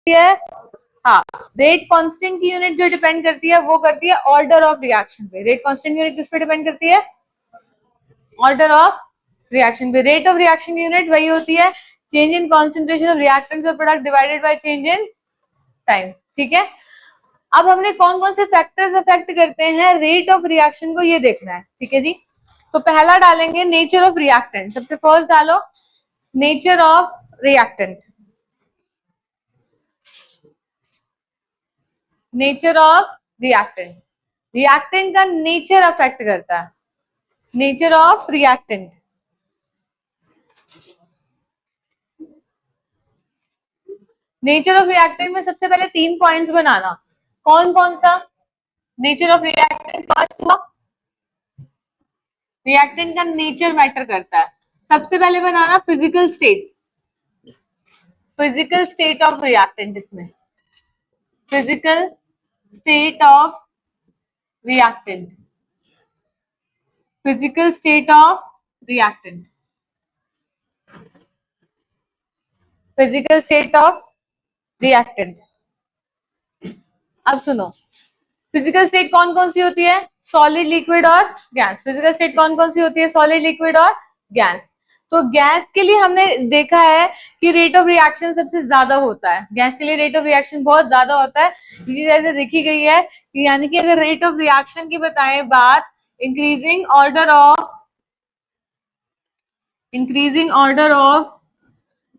है, हाँ, rate constant की यूनिट जो डिपेंड करती है वो करती है ऑर्डर ऑफ रिएक्शन पे। रेट कांस्टेंट यूनिट किस पे डिपेंड करती है? ऑर्डर ऑफ रिएक्शन पे। रेट ऑफ रिएक्शन यूनिट वही होती है change in concentration of reactants और product divided by change in time. ठीक है, अब हमने कौन कौन से फैक्टर्स अफेक्ट करते हैं रेट ऑफ रिएक्शन को, ये देखना है। ठीक है जी, तो पहला डालेंगे नेचर ऑफ रिएक्टेंट। सबसे फर्स्ट डालो nature of reactant. Nature of reactant, reactant का नेचर अफेक्ट करता है। Nature of reactant, nature of reactant में सबसे पहले 3 पॉइंट्स बनाना। कौन कौन सा? नेचर ऑफ रिएक्टेंट फर्स्ट हुआ, रिएक्टेंट का नेचर मैटर करता है। सबसे पहले बनाना physical state, physical state of reactant. इसमें physical state of reactant, physical state of reactant, physical state of reactant. अब सुनो, फिजिकल स्टेट कौन कौन सी होती है? सॉलिड, लिक्विड और गैस। फिजिकल स्टेट कौन कौन सी होती है? सॉलिड, लिक्विड और गैस। तो गैस के लिए हमने देखा है कि रेट ऑफ रिएक्शन सबसे ज्यादा होता है। गैस के लिए रेट ऑफ रिएक्शन बहुत ज्यादा होता है, इसी तरह से देखी गई है कि यानी कि अगर रेट ऑफ रिएक्शन की बताएं बात, increasing order of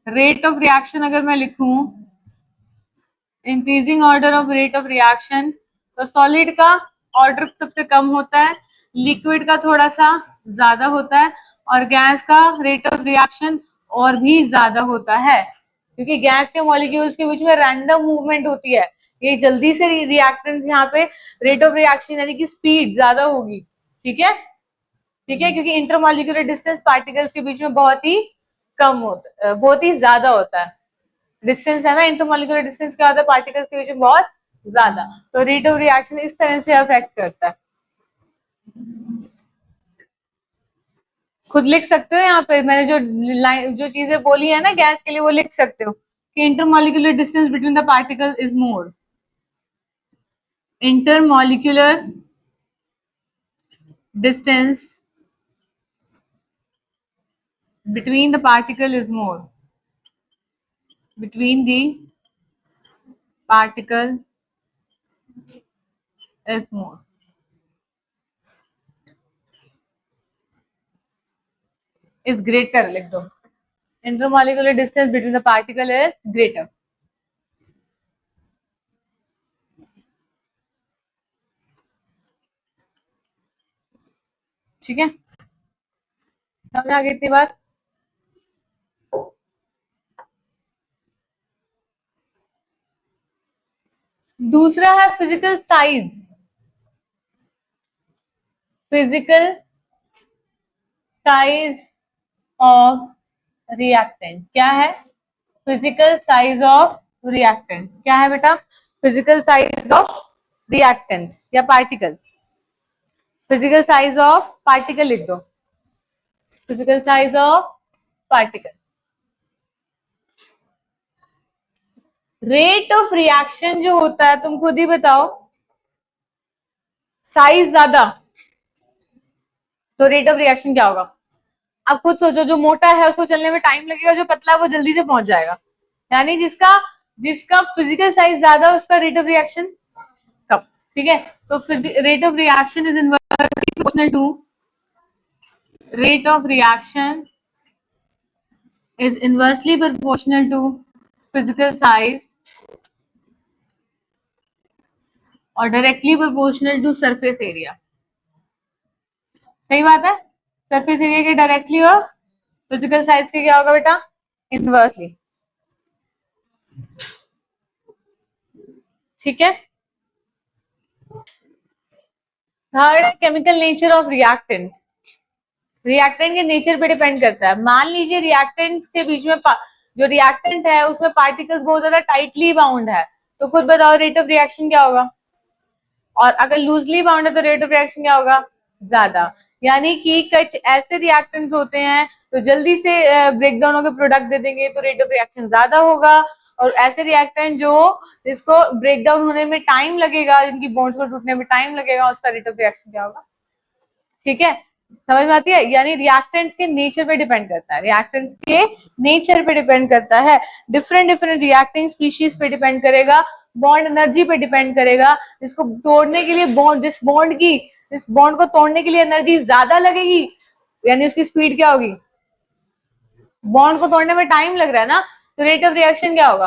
rate of reaction अगर मैं लिखूं, increasing order of rate of reaction, तो सॉलिड का ऑर्डर सबसे कम होता है, लिक्विड का थोड़ा सा ज्यादा होता है और गैस का रेट ऑफ रिएक्शन और भी ज्यादा होता है, क्योंकि गैस के मॉलिक्यूल्स के बीच में रैंडम मूवमेंट होती है। ये जल्दी से रिएक्टेंट, यहाँ पे रेट ऑफ रिएक्शन यानी कि स्पीड ज्यादा होगी। ठीक है, ठीक है, क्योंकि इंटरमॉलिक्यूलर डिस्टेंस पार्टिकल्स के बीच में बहुत ही कम होता है, बहुत ही ज्यादा होता है। डिस्टेंस है ना, इंटरमॉलिक्यूलर डिस्टेंस क्या होता है पार्टिकल्स के बीच में? बहुत ज्यादा। तो रेट ऑफ रिएक्शन इस तरह से अफेक्ट करता है। खुद लिख सकते हो यहाँ पे, मैंने जो चीजें बोली है ना गैस के लिए, वो लिख सकते हो कि intermolecular distance between the particle is more, intermolecular distance between the particle is more, between the particle is more, is greater लिख दो, intermolecular distance between the particle is greater। ठीक है, समझ आ गई इतनी बात? दूसरा है physical size, physical size of reactant. क्या है? फिजिकल साइज ऑफ रिएक्टेंट क्या है बेटा? फिजिकल साइज ऑफ रिएक्टेंट या particle. Physical size of particle लिख दो, physical size of particle. Rate of reaction जो होता है, तुम खुद ही बताओ, साइज ज्यादा तो रेट ऑफ रिएक्शन क्या होगा? आप खुद सोचो, जो मोटा है उसको चलने में टाइम लगेगा, जो पतला है वो जल्दी से पहुंच जाएगा। यानी जिसका जिसका फिजिकल साइज ज्यादा उसका रेट ऑफ रिएक्शन कम। ठीक है, तो rate of reaction is inversely proportional to, rate of reaction is inversely proportional to physical size और directly proportional to surface area। सही बात है, सरफेस एरिया के डायरेक्टली और फिजिकल साइज के क्या होगा बेटा? इनवर्सली। ठीक है, third chemical nature of reactant. Reactant के नेचर पे डिपेंड करता है। मान लीजिए रिएक्टेंट्स के बीच में जो रिएक्टेंट है उसमें पार्टिकल्स बहुत ज्यादा टाइटली बाउंड है, तो खुद बताओ रेट ऑफ रिएक्शन क्या होगा? और अगर लूजली बाउंड है तो रेट ऑफ रिएक्शन क्या होगा? ज्यादा। यानी कि कुछ ऐसे रिएक्टेंट्स होते हैं तो जल्दी से ब्रेक डाउन होकर प्रोडक्ट दे देंगे तो रेट ऑफ रिएक्शन ज्यादा होगा, और ऐसे रिएक्टेंट जो जिसको ब्रेक डाउन होने में टाइम लगेगा, जिनकी बॉन्ड्स को टूटने में टाइम लगेगा, उसका रेट ऑफ रिएक्शन क्या होगा। ठीक है, समझ में आती है। यानी रिएक्टेंट्स के नेचर पे डिपेंड करता है, रिएक्टेंट्स के नेचर पे डिपेंड करता है, डिफरेंट डिफरेंट रिएक्टिंग स्पीशीज पे डिपेंड करेगा, बॉन्ड एनर्जी पे डिपेंड करेगा। जिसको तोड़ने के लिए जिस बॉन्ड को तोड़ने के लिए एनर्जी ज्यादा लगेगी, यानी उसकी स्पीड क्या होगी, बॉन्ड को तोड़ने में टाइम लग रहा है ना, तो रेट ऑफ रिएक्शन क्या होगा,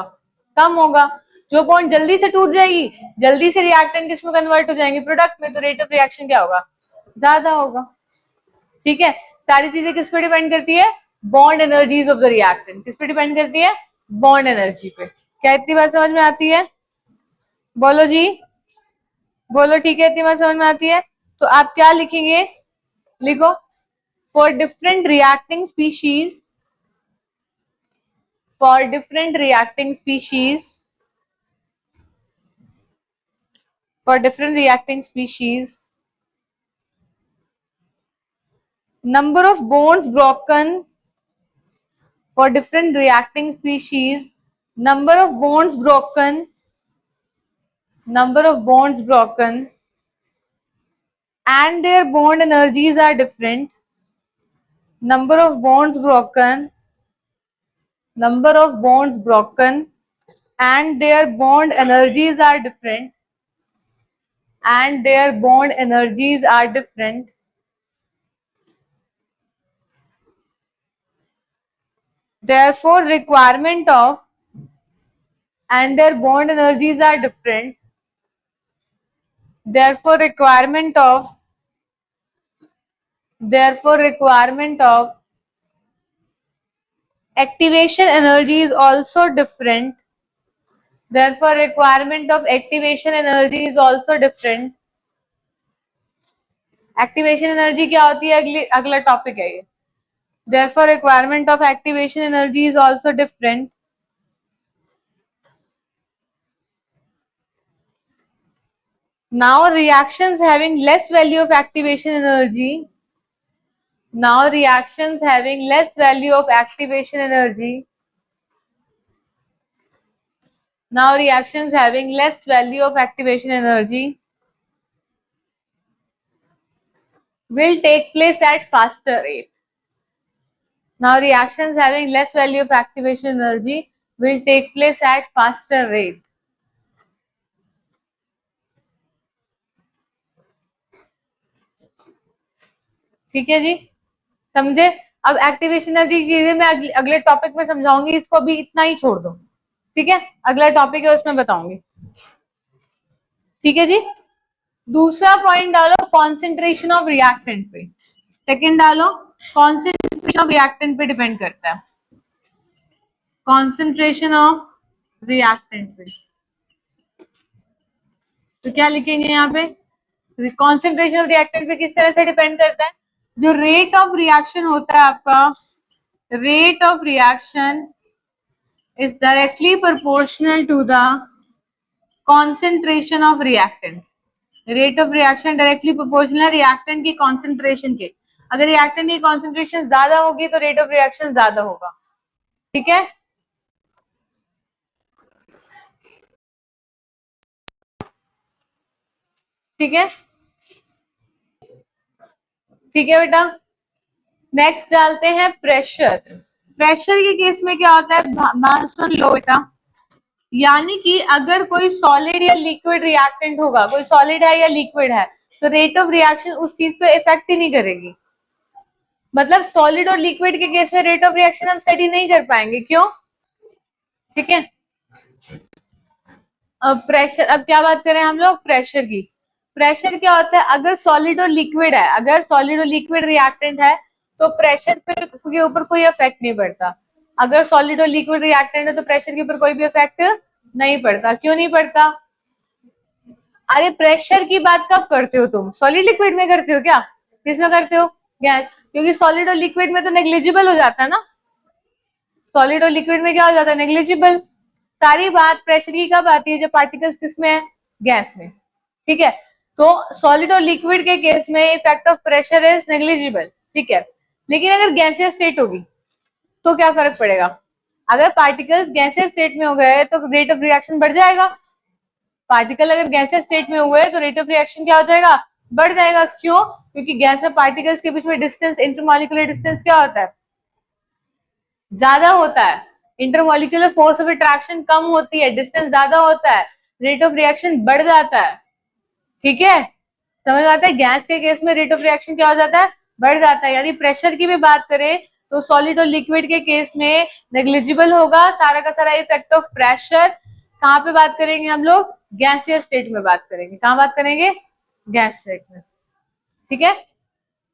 कम होगा। जो बॉन्ड जल्दी से टूट जाएगी, जल्दी से रिएक्टेंट किसमें कन्वर्ट हो जाएंगे, प्रोडक्ट में, तो रेट ऑफ रिएक्शन क्या होगा, ज्यादा होगा। ठीक है, सारी चीजें किस पे डिपेंड करती है, bond energies of the reactant, किस पे डिपेंड करती है, बॉन्ड एनर्जी पे। क्या इतनी बात समझ में आती है, बोलो जी, बोलो। ठीक है, इतनी बात समझ में आती है। तो आप क्या लिखेंगे, लिखो, for different reacting species, for different reacting species, for different reacting species, number of bonds broken for different reacting species, number of bonds broken, number of bonds broken and their bond energies are different, number of bonds broken, number of bonds broken and their bond energies are different, and their bond energies are different, therefore requirement of, and their bond energies are different, therefore requirement of, therefore requirement of activation energy is also different, therefore requirement of activation energy is also different। Activation energy क्या होती है, अगला topic है ये। therefore requirement of activation energy is also different। now reactions having less value of activation energy, now reactions having less value of activation energy, now reactions having less value of activation energy will take place at faster rate। now reactions having less value of activation energy will take place at faster rate। ठीक है जी, समझे। अब activation energy की चीजें मैं अगले topic में समझाऊंगी, इसको अभी इतना ही छोड़ दो। ठीक है, अगला टॉपिक है उसमें बताऊंगी। ठीक है जी, दूसरा पॉइंट डालो कॉन्सेंट्रेशन ऑफ रिएक्टेंट पे, सेकंड डालो कॉन्सेंट्रेशन ऑफ रिएक्टेंट पे डिपेंड करता है, कॉन्सेंट्रेशन ऑफ रिएक्टेंट पे। तो क्या लिखेंगे यहाँ पे, कॉन्सेंट्रेशन ऑफ रिएक्टेंट पे किस तरह से डिपेंड करता है, जो रेट ऑफ रिएक्शन होता है आपका, rate of reaction is directly proportional to the concentration of reactant। Rate of reaction directly proportional है रिएक्टेंट की कॉन्सेंट्रेशन के। अगर रिएक्टेंट की कॉन्सेंट्रेशन ज्यादा होगी तो रेट ऑफ रिएक्शन ज्यादा होगा। ठीक है, ठीक है, ठीक है बेटा। नेक्स्ट डालते हैं प्रेशर। प्रेशर के केस में क्या होता है, सुन लो बेटा, यानी कि अगर कोई सॉलिड या लिक्विड रिएक्टेंट होगा, कोई सॉलिड है या लिक्विड है, तो रेट ऑफ रिएक्शन उस चीज पे इफेक्ट ही नहीं करेगी। मतलब सॉलिड और लिक्विड के केस में रेट ऑफ रिएक्शन हम स्टडी नहीं कर पाएंगे, क्यों। ठीक है, अब प्रेशर, अब क्या बात करें हम लोग प्रेशर की। प्रेशर क्या होता है, अगर सॉलिड और लिक्विड है, अगर सॉलिड और लिक्विड रिएक्टेंट है तो प्रेशर के ऊपर कोई इफेक्ट नहीं पड़ता। अगर सॉलिड और लिक्विड रिएक्टेंट है तो प्रेशर के ऊपर कोई भी इफेक्ट नहीं पड़ता। क्यों नहीं पड़ता, अरे प्रेशर की बात कब करते हो तुम, सॉलिड लिक्विड में करते हो क्या, किसमें करते हो, गैस। क्योंकि सॉलिड और लिक्विड में तो नेग्लिजिबल हो जाता है ना, सॉलिड और लिक्विड में क्या हो जाता है, नेग्लिजिबल। सारी बात प्रेशर की कब आती है, जब पार्टिकल्स किसमें है, गैस में। ठीक है, तो सॉलिड और लिक्विड के केस में effect of pressure is negligible, ठीक है। लेकिन अगर गैसियस स्टेट होगी तो क्या फर्क पड़ेगा? अगर पार्टिकल्स गैसियस स्टेट में हो गए तो रेट ऑफ रिएक्शन बढ़ जाएगा। पार्टिकल अगर गैसियस स्टेट में हुए तो रेट ऑफ रिएक्शन क्या हो जाएगा? बढ़ जाएगा। क्यों? क्योंकि गैस और पार्टिकल्स के बीच में डिस्टेंस, इंटरमॉलिक्यूलर डिस्टेंस क्या होता है? ज्यादा होता है। इंटरमॉलिक्यूलर फोर्स ऑफ अट्रैक्शन कम होती है, डिस्टेंस ज्यादा होता है, रेट ऑफ रिएक्शन बढ़ जाता है, ठीक है। समझ आता है? गैस के केस में रेट ऑफ रिएक्शन क्या हो जाता है? बढ़ जाता है। यानी प्रेशर की भी बात करें तो सॉलिड और लिक्विड के केस में नेग्लिजिबल होगा सारा का सारा इफेक्ट ऑफ प्रेशर। कहां पे बात करेंगे हम लोग? गैसियस स्टेट में बात करेंगे। कहां बात करेंगे? गैस स्टेट में, ठीक है।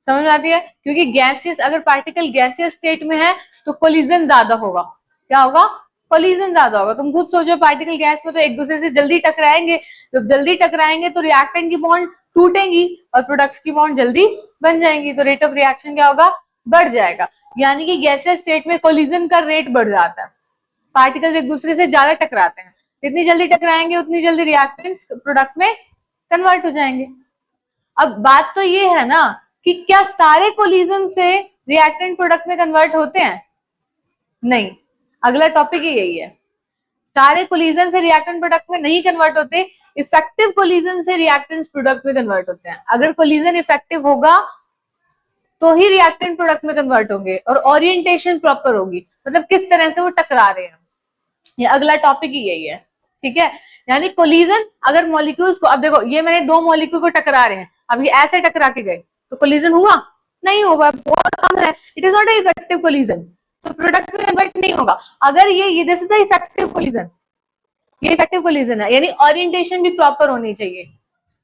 समझ में आती है? क्योंकि गैसियस, अगर पार्टिकल गैसियस स्टेट में है तो कोलिजन ज्यादा होगा। क्या होगा? कोलिजन ज्यादा होगा। तुम खुद सोचो, पार्टिकल गैस में तो एक दूसरे से जल्दी टकराएंगे, जब जल्दी टकराएंगे तो रिएक्टेंट की बॉन्ड टूटेंगी और प्रोडक्ट्स की बॉन्ड जल्दी बन जाएंगी, तो रेट ऑफ रिएक्शन क्या होगा? बढ़ जाएगा। यानी कि गैसियस स्टेट में कोलिजन का रेट बढ़ जाता है, पार्टिकल्स एक दूसरे से ज्यादा टकराते हैं, जितनी जल्दी टकराएंगे उतनी जल्दी रिएक्टेंट्स प्रोडक्ट में कन्वर्ट हो जाएंगे। अब बात तो ये है ना कि क्या सारे कोलिजन से रिएक्टेंट प्रोडक्ट में कन्वर्ट होते हैं? नहीं। अगला टॉपिक ही यही है, सारे कोलिजन से रिएक्टेंट प्रोडक्ट में नहीं कन्वर्ट होते, इफेक्टिव कोलिजन से रिएक्टेंट्स प्रोडक्ट में कन्वर्ट होते हैं। अगर कोलिजन इफेक्टिव होगा तो ही रिएक्टेंट प्रोडक्ट में कन्वर्ट होंगे और ओरिएंटेशन प्रॉपर होगी, मतलब किस तरह से वो टकरा रहे हैं। ये अगला टॉपिक ही यही है, ठीक है। यानी कोलिजन, अगर मॉलिक्यूल्स को, अब देखो ये मैंने दो मॉलिक्यूल को टकरा रहे हैं, अब ये ऐसे टकरा के गए तो कोलिजन हुआ? नहीं होगा, बहुत कम है। It is not a effective collision, तो प्रोडक्ट में कन्वर्ट नहीं होगा। अगर ये this is the effective collision, ये इफेक्टिव कोलिजन है, यानी ओरिएंटेशन भी प्रॉपर होनी चाहिए,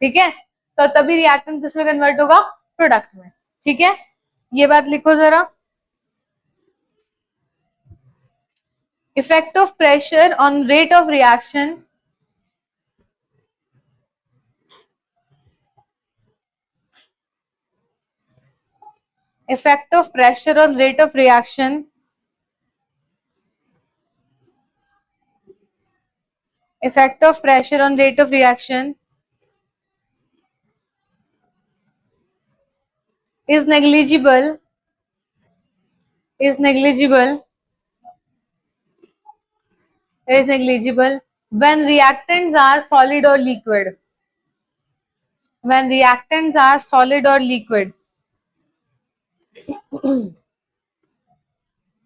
ठीक है। तो तभी रिएक्टेंट किसमें कन्वर्ट होगा? प्रोडक्ट में, ठीक है। ये बात लिखो जरा, effect of pressure on rate of reaction effect of pressure on rate of reaction effect of pressure on rate of reaction is negligible is negligible is negligible when reactants are solid or liquid, when reactants are solid or liquid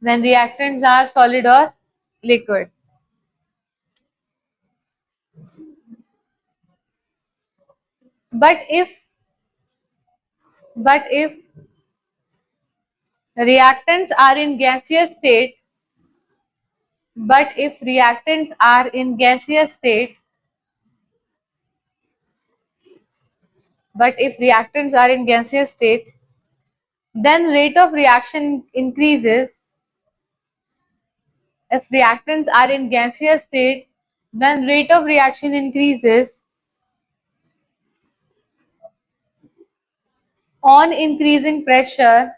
when reactants are solid or liquid. But if reactants are in gaseous state, but if reactants are in gaseous state, but if reactants are in gaseous state, then rate of reaction increases. If reactants are in gaseous state, then rate of reaction increases on increasing pressure,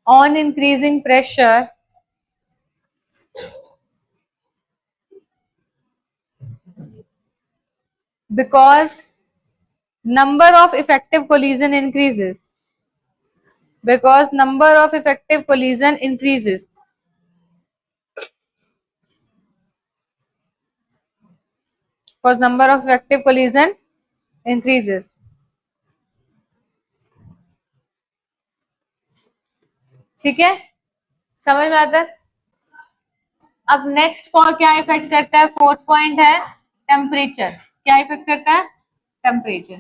on increasing pressure, because number of effective collision increases, because number of effective collision increases. Because number of effective collision increases. ठीक है, समझ में आता है? अब next कौन क्या effect करता है? फोर्थ पॉइंट है टेम्परेचर। क्या इफेक्ट करता है? टेम्परेचर।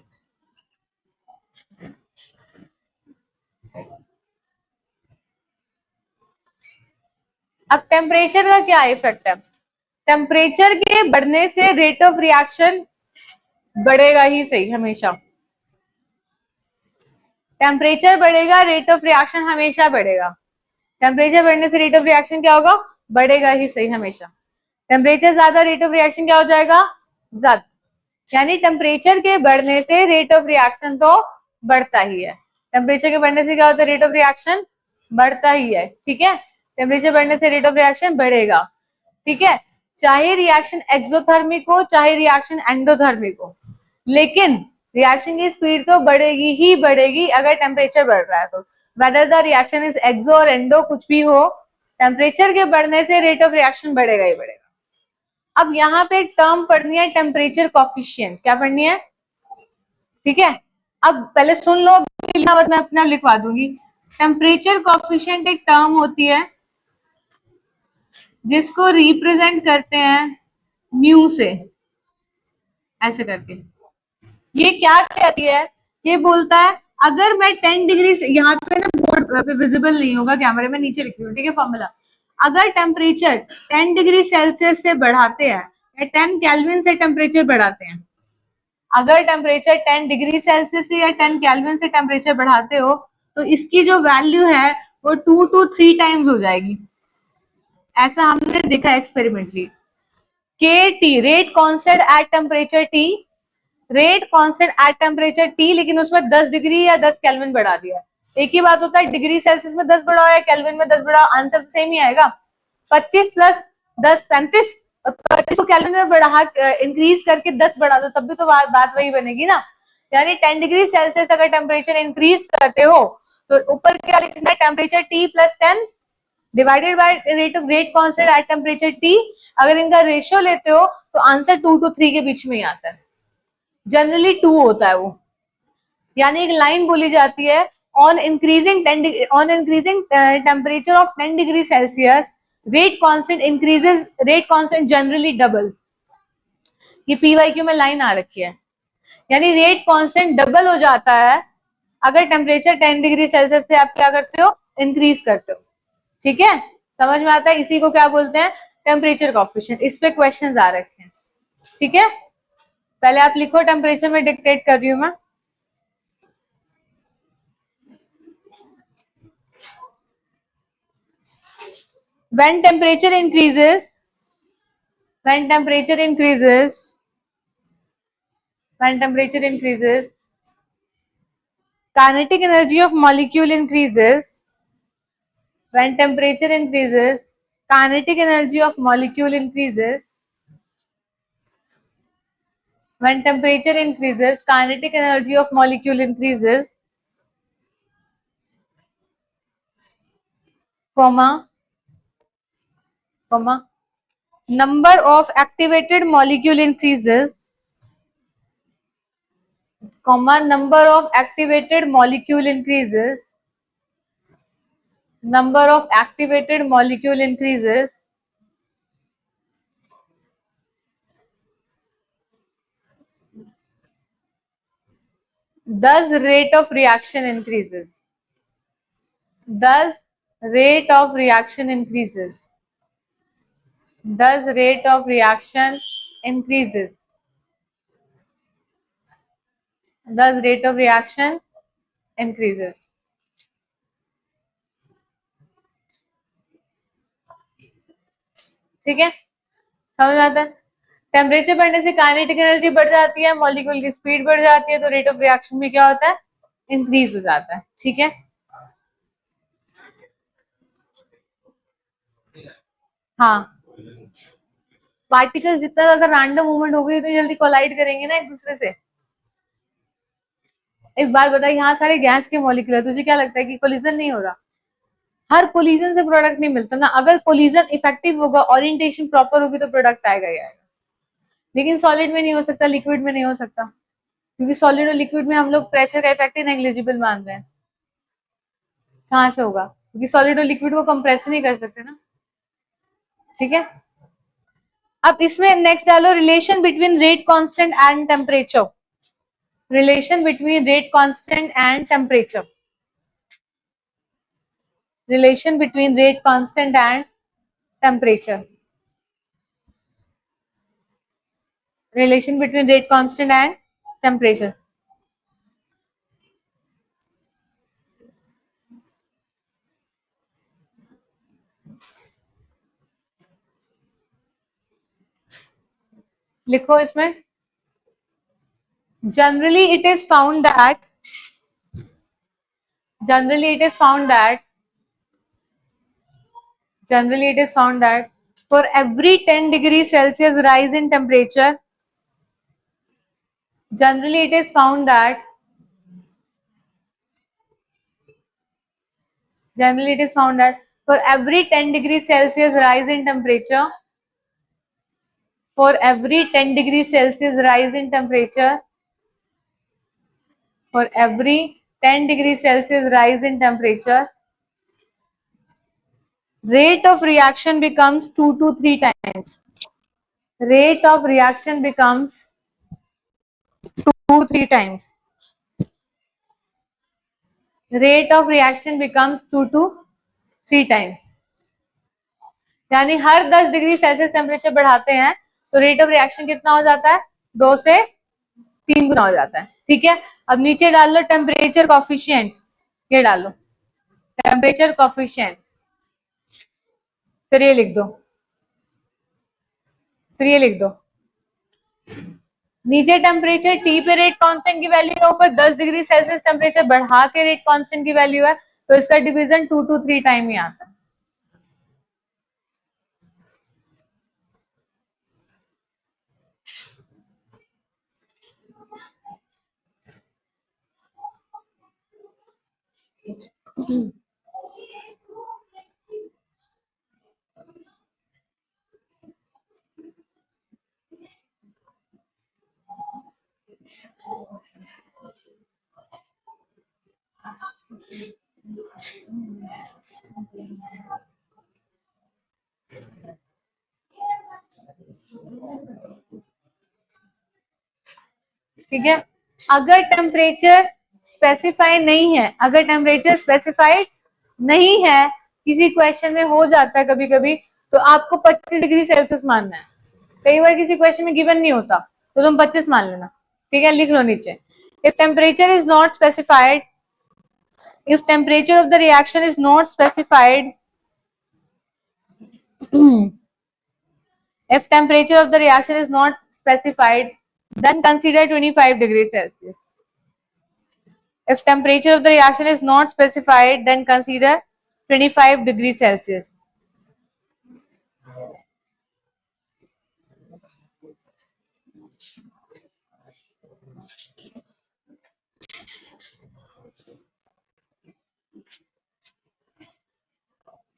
अब टेम्परेचर का क्या इफेक्ट है? टेम्परेचर के बढ़ने से रेट ऑफ रिएक्शन बढ़ेगा ही सही, हमेशा। टेम्परेचर बढ़ेगा, रेट ऑफ रिएक्शन हमेशा बढ़ेगा। टेम्परेचर बढ़ने से रेट ऑफ रिएक्शन क्या होगा? बढ़ेगा ही सही, हमेशा। टेम्परेचर ज्यादा, रेट ऑफ रिएक्शन क्या हो जाएगा? ज्यादा। यानी टेम्परेचर के बढ़ने से रेट ऑफ रिएक्शन तो बढ़ता ही है। टेम्परेचर के बढ़ने से क्या होता है? रेट ऑफ रिएक्शन बढ़ता ही है, ठीक है। टेम्परेचर बढ़ने से रेट ऑफ रिएक्शन बढ़ेगा, ठीक है। चाहे रिएक्शन एक्सोथर्मिक हो, चाहे रिएक्शन एंडोथर्मिक हो, लेकिन रिएक्शन की स्पीड तो बढ़ेगी ही बढ़ेगी अगर टेम्परेचर बढ़ रहा है तो, वेदर द रिएक्शन इज एक्सो और एंडो कुछ भी हो, टेम्परेचर के बढ़ने से रेट ऑफ रिएक्शन बढ़ेगा ही बढ़ेगा। अब यहाँ पे एक टर्म पढ़नी है, टेम्परेचर कॉफिशिएंट। क्या पढ़नी है? ठीक है, अब पहले सुन लो, मैं अपना लिखवा दूंगी। टेम्परेचर कॉफिशिएंट एक टर्म होती है जिसको रिप्रेजेंट करते हैं म्यू से, ऐसे करके। ये क्या कहती है? ये बोलता है अगर मैं 10 डिग्री से, यहाँ पे ना बोर्ड पे विजिबल नहीं होगा कैमरे में, नीचे लिखी हूँ, ठीक है फॉर्मूला। अगर टेम्परेचर 10 डिग्री सेल्सियस से बढ़ाते हैं या 10 केल्विन से टेम्परेचर बढ़ाते हैं, अगर टेम्परेचर 10 डिग्री सेल्सियस से या 10 केल्विन से टेम्परेचर बढ़ाते हो तो इसकी जो वैल्यू है वो 2 to 3 टाइम्स हो जाएगी। ऐसा हमने देखा एक्सपेरिमेंटली। के T rate constant at temperature T, rate constant at temperature T, लेकिन उसमें 10 डिग्री या 10 केल्विन बढ़ा दिया। एक ही बात होता है, डिग्री सेल्सियस में 10 बढ़ाओ या केल्विन में 10 बढ़ाओ, आंसर तो सेम ही आएगा। 25 प्लस 10 35, और 25 को केल्विन में बढ़ा इंक्रीज करके 10 बढ़ा दो तब भी तो बात वही बनेगी ना। यानी 10 डिग्री सेल्सियस अगर टेम्परेचर इंक्रीज करते हो तो ऊपर क्या लिखना है, temperature T plus 10 divided by rate constant at temperature T. अगर इनका रेशियो लेते हो तो आंसर 2 to 3 के बीच में ही आता है, जनरली 2 होता है वो। यानी एक लाइन बोली जाती है, on increasing temperature of 10 degree Celsius rate constant increases, rate constant generally doubles. ये पीवाईक्यू में लाइन आ रखी है, यानी रेट कांस्टेंट डबल हो जाता है अगर टेम्परेचर 10 डिग्री सेल्सियस से आप क्या करते हो, इंक्रीज करते हो। ठीक है, समझ में आता है? इसी को क्या बोलते हैं, टेम्परेचर कॉफिशिएंट। इस पे क्वेश्चंस आ रखे हैं। ठीक है, पहले आप लिखो, टेम्परेचर में डिक्टेट कर रही हूं मैं। When temperature increases, when temperature increases, when temperature increases, kinetic energy of molecule increases. When temperature increases, kinetic energy of molecule increases. When temperature increases, kinetic energy of molecule increases, comma, comma, number of activated molecule increases, comma, number of activated molecule increases, number of activated molecule increases, thus rate of reaction increases. Thus rate of reaction increases. Thus rate of reaction increases. Thus rate of reaction increases. ठीक है, समझ में आता है? Temperature बढ़ने से kinetic energy बढ़ जाती है, मॉलिक्यूल की स्पीड बढ़ जाती है, तो रेट ऑफ रिएक्शन भी क्या होता है, इंक्रीज हो जाता है। ठीक है, हाँ, पार्टिकल्स जितना ज्यादा रैंडम मूवमेंट होगी तो जल्दी कोलाइड करेंगे ना एक दूसरे से। एक बात बताइए, यहाँ सारे गैस के मॉलिक्यूल है, तुझे क्या लगता है कि कोलिजन नहीं हो रहा? हर कोलिजन से प्रोडक्ट नहीं मिलता ना। अगर कोलिजन इफेक्टिव होगा, ओरिएंटेशन प्रॉपर होगी तो प्रोडक्ट आएगा ही आएगा। लेकिन सॉलिड में नहीं हो सकता, लिक्विड में नहीं हो सकता, क्योंकि सॉलिड और लिक्विड में हम लोग प्रेशर का इफेक्ट ही नेग्लिजिबल मान रहे हैं। कहाँ से होगा, क्योंकि सॉलिड और लिक्विड को कंप्रेस नहीं कर सकते ना। ठीक है, अब इसमें नेक्स्ट डालो, relation between rate constant and temperature. Relation between rate constant and temperature. Relation between rate constant and temperature. Relation between rate constant and temperature. लिखो इसमें, generally it is found that for every 10 degree Celsius rise in temperature, Generally, it is found that for every 10 degrees Celsius rise in temperature, for every 10 degrees Celsius rise in temperature, for every 10 degrees Celsius rise in temperature, rate of reaction becomes 2 to 3 times. Rate of reaction becomes 2 to 3 times. Rate of reaction becomes 2 to 3 times. यानी हर 10 degree Celsius temperature बढ़ाते हैं तो rate of reaction कितना हो जाता है? 2 से 3 गुना हो जाता है. ठीक है. अब नीचे डाल लो टेम्परेचर कॉफिशिएंट. ये डालो टेम्परेचर कॉफिशिएंट. फिर ये लिख दो. नीचे टेम्परेचर टी पे रेट कांस्टेंट की वैल्यू है, ऊपर 10 डिग्री सेल्सियस टेम्परेचर बढ़ा के रेट कांस्टेंट की वैल्यू है, तो इसका डिवीजन 2 to 3 टाइम ही आता है. ठीक है. अगर टेम्परेचर स्पेसिफाई नहीं है, अगर टेम्परेचर स्पेसिफाइड नहीं है, किसी क्वेश्चन में हो जाता है कभी कभी, तो आपको 25 डिग्री सेल्सियस मानना है. कई बार किसी क्वेश्चन में गिवन नहीं होता तो तुम 25 मान लेना. ठीक है, लिख लो नीचे. If temperature is not specified, if temperature of the reaction is not specified, if temperature of the reaction is not specified, then consider 25 degrees Celsius. If temperature of the reaction is not specified, then consider 25 degrees Celsius.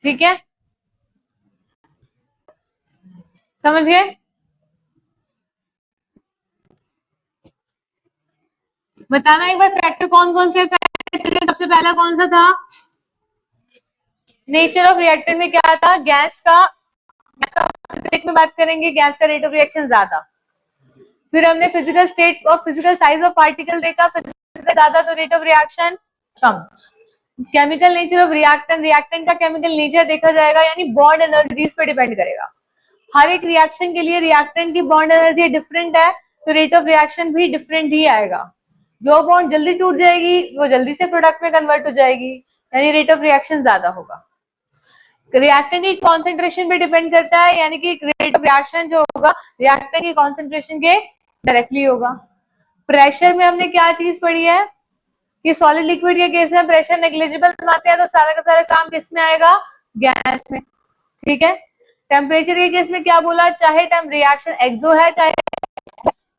ठीक है, समझ गए? बताना एक बार factor कौन कौन से factor. सबसे पहला कौन सा था? नेचर ऑफ रिएक्टर में क्या था? गैस का में बात करेंगे, गैस का रेट ऑफ रिएक्शन ज्यादा. फिर हमने फिजिकल स्टेट और फिजिकल साइज ऑफ पार्टिकल देखा. फिजिकल ज्यादा तो rate of reaction come. Chemical nature of reactant, reactant का केमिकल नेचर देखा जाएगा, यानी बॉन्ड एनर्जीज पे डिपेंड करेगा. हर एक रिएक्शन के लिए रिएक्टेंट की बॉन्ड एनर्जी डिफरेंट है, तो रेट ऑफ रिएक्शन भी डिफरेंट ही आएगा. जो बॉन्ड जल्दी टूट जाएगी वो जल्दी से प्रोडक्ट में कन्वर्ट हो जाएगी, यानी रेट ऑफ रिएक्शन ज्यादा होगा. रिएक्टेंट की कॉन्सेंट्रेशन पे डिपेंड करता है, यानी कि रेट ऑफ रिएक्शन जो होगा रिएक्टेंट की कॉन्सेंट्रेशन के डायरेक्टली होगा. प्रेशर में हमने क्या चीज पढ़ी है कि सॉलिड लिक्विड के केस में प्रेशर नेग्लिजिबल मानते हैं, तो सारा का सारा काम किस में आएगा? गैस में. ठीक है. टेम्परेचर के केस में क्या बोला? चाहे रिएक्शन एक्सो है, चाहे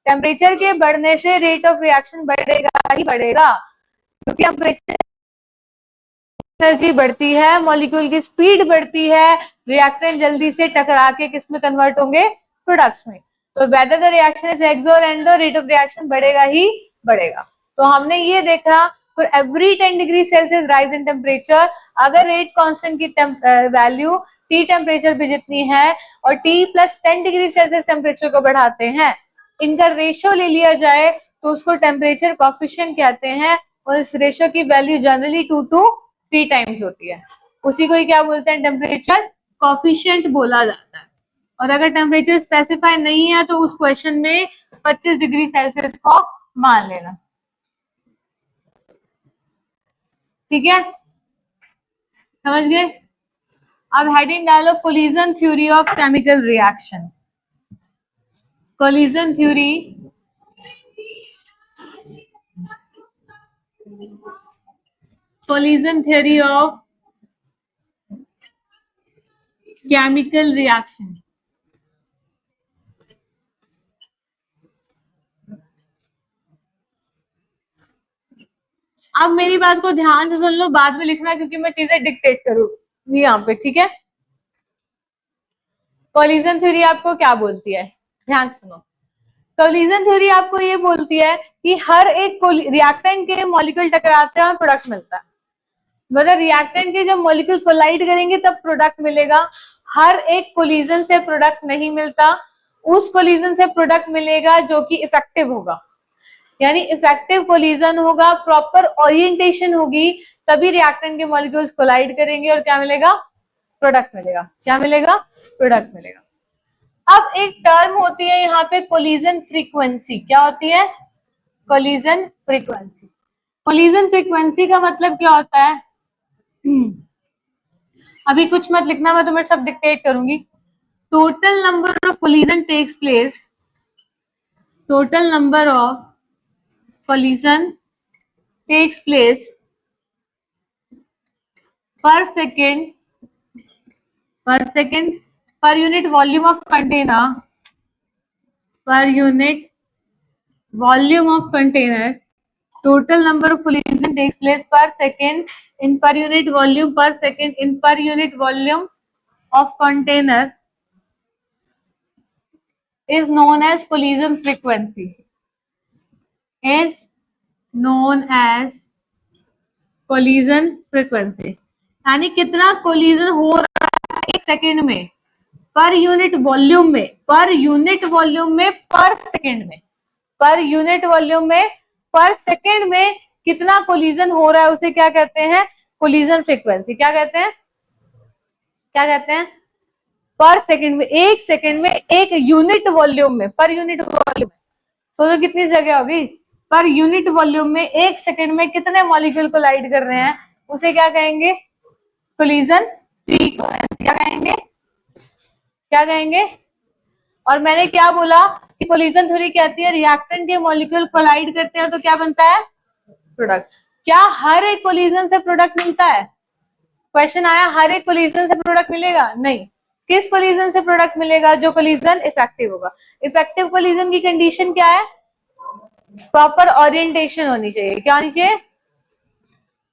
टेम्परेचर के बढ़ने से रेट ऑफ रिएक्शन बढ़ेगा ही बढ़ेगा, क्योंकि टेम्परेचर एनर्जी बढ़ती है, मॉलिक्यूल की स्पीड बढ़ती है, रिएक्टेंट जल्दी से टकरा के किस में कन्वर्ट होंगे? प्रोडक्ट्स में. तो वेदर द रिएक्शन इज एक्सो और एंडो, रेट ऑफ रिएक्शन बढ़ेगा ही बढ़ेगा. तो हमने ये देखा for every 10 degree Celsius rise in temperature, अगर रेट कांस्टेंट की वैल्यू टी टेम्परेचर पे जितनी है और T plus 10 degree Celsius temperature को बढ़ाते हैं, इनका रेशियो ले लिया जाए तो उसको टेम्परेचर कॉफिशिएंट कहते हैं, और इस रेशियो की वैल्यू जनरली 2 to 3 टाइम्स होती है. उसी को ही क्या बोलते हैं? टेम्परेचर कॉफिशिएंट बोला जाता है. और अगर टेम्परेचर स्पेसिफाई नहीं है तो उस क्वेश्चन में 25 डिग्री सेल्सियस को मान लेना. ठीक है, समझ गए? अब हेडिंग डालो collision theory of chemical reaction. Collision theory of chemical reaction. अब मेरी बात को ध्यान से सुन लो, बाद में लिखना क्योंकि मैं चीजें डिक्टेट करूंगी यहाँ पे, ठीक है। कोलिजन थ्योरी आपको क्या बोलती है, ध्यान से सुनो। कोलिजन थ्योरी आपको ये बोलती है कि हर एक रिएक्टेंट के मॉलिक्यूल टकराते हैं और प्रोडक्ट मिलता है। मतलब रिएक्टेंट के जब मॉलिक्यूल कोलाइड करेंगे तब प्रोडक्ट मिलेगा। हर एक कोलिजन से प्रोडक्ट नहीं मिलता, उस कोलिजन से प्रोडक्ट मिलेगा जो कि इफेक्टिव होगा। यानी इफेक्टिव कोलिजन होगा, प्रॉपर ओरिएंटेशन होगी, तभी रिएक्टेंट के मॉलिक्यूल्स कोलाइड करेंगे और क्या मिलेगा, प्रोडक्ट मिलेगा। क्या मिलेगा, प्रोडक्ट मिलेगा। अब एक टर्म होती है यहाँ पे कोलिजन फ्रीक्वेंसी। क्या होती है, कोलिजन फ्रीक्वेंसी। कोलिजन फ्रीक्वेंसी का मतलब क्या होता है, अभी कुछ मत लिखना, मैं तुम्हें सब डिक्टेट करूंगी। Total number of collision takes place, total number of collision takes place per second per unit volume of container, per unit volume of container, total number of collision takes place per second in per unit volume per second in per unit volume of container is known as collision frequency, is known as collision frequency। यानी कितना collision हो रहा है एक second में, per unit volume में, per unit volume में, पर सेकेंड में, पर यूनिट वॉल्यूम में, पर सेकेंड में कितना कोलिजन हो रहा है उसे क्या कहते हैं, कोलिजन फ्रीक्वेंसी। क्या कहते हैं, क्या कहते हैं, पर सेकेंड में, एक सेकेंड में, एक यूनिट वॉल्यूम में, पर यूनिट वॉल्यूम में। सोचो कितनी जगह होगी, पर यूनिट वॉल्यूम में एक सेकेंड में कितने मॉलिक्यूल कोलाइड कर रहे हैं, उसे क्या कहेंगे, कोलिजन फ्रीक्वेंसी। क्या कहेंगे, क्या कहेंगे। और मैंने क्या बोला कि कोलिजन थ्योरी कहती है रिएक्टेंट के मॉलिक्यूल कोलाइड करते हैं तो क्या बनता है, प्रोडक्ट। क्या हर एक कोलिजन से प्रोडक्ट मिलता है, क्वेश्चन आया, हर एक कोलिजन से प्रोडक्ट मिलेगा, नहीं। किस कोलिजन से प्रोडक्ट मिलेगा, जो कोलिजन इफेक्टिव होगा। इफेक्टिव कोलिजन की कंडीशन क्या है, प्रॉपर ओरिएंटेशन होनी चाहिए। क्या होनी चाहिए,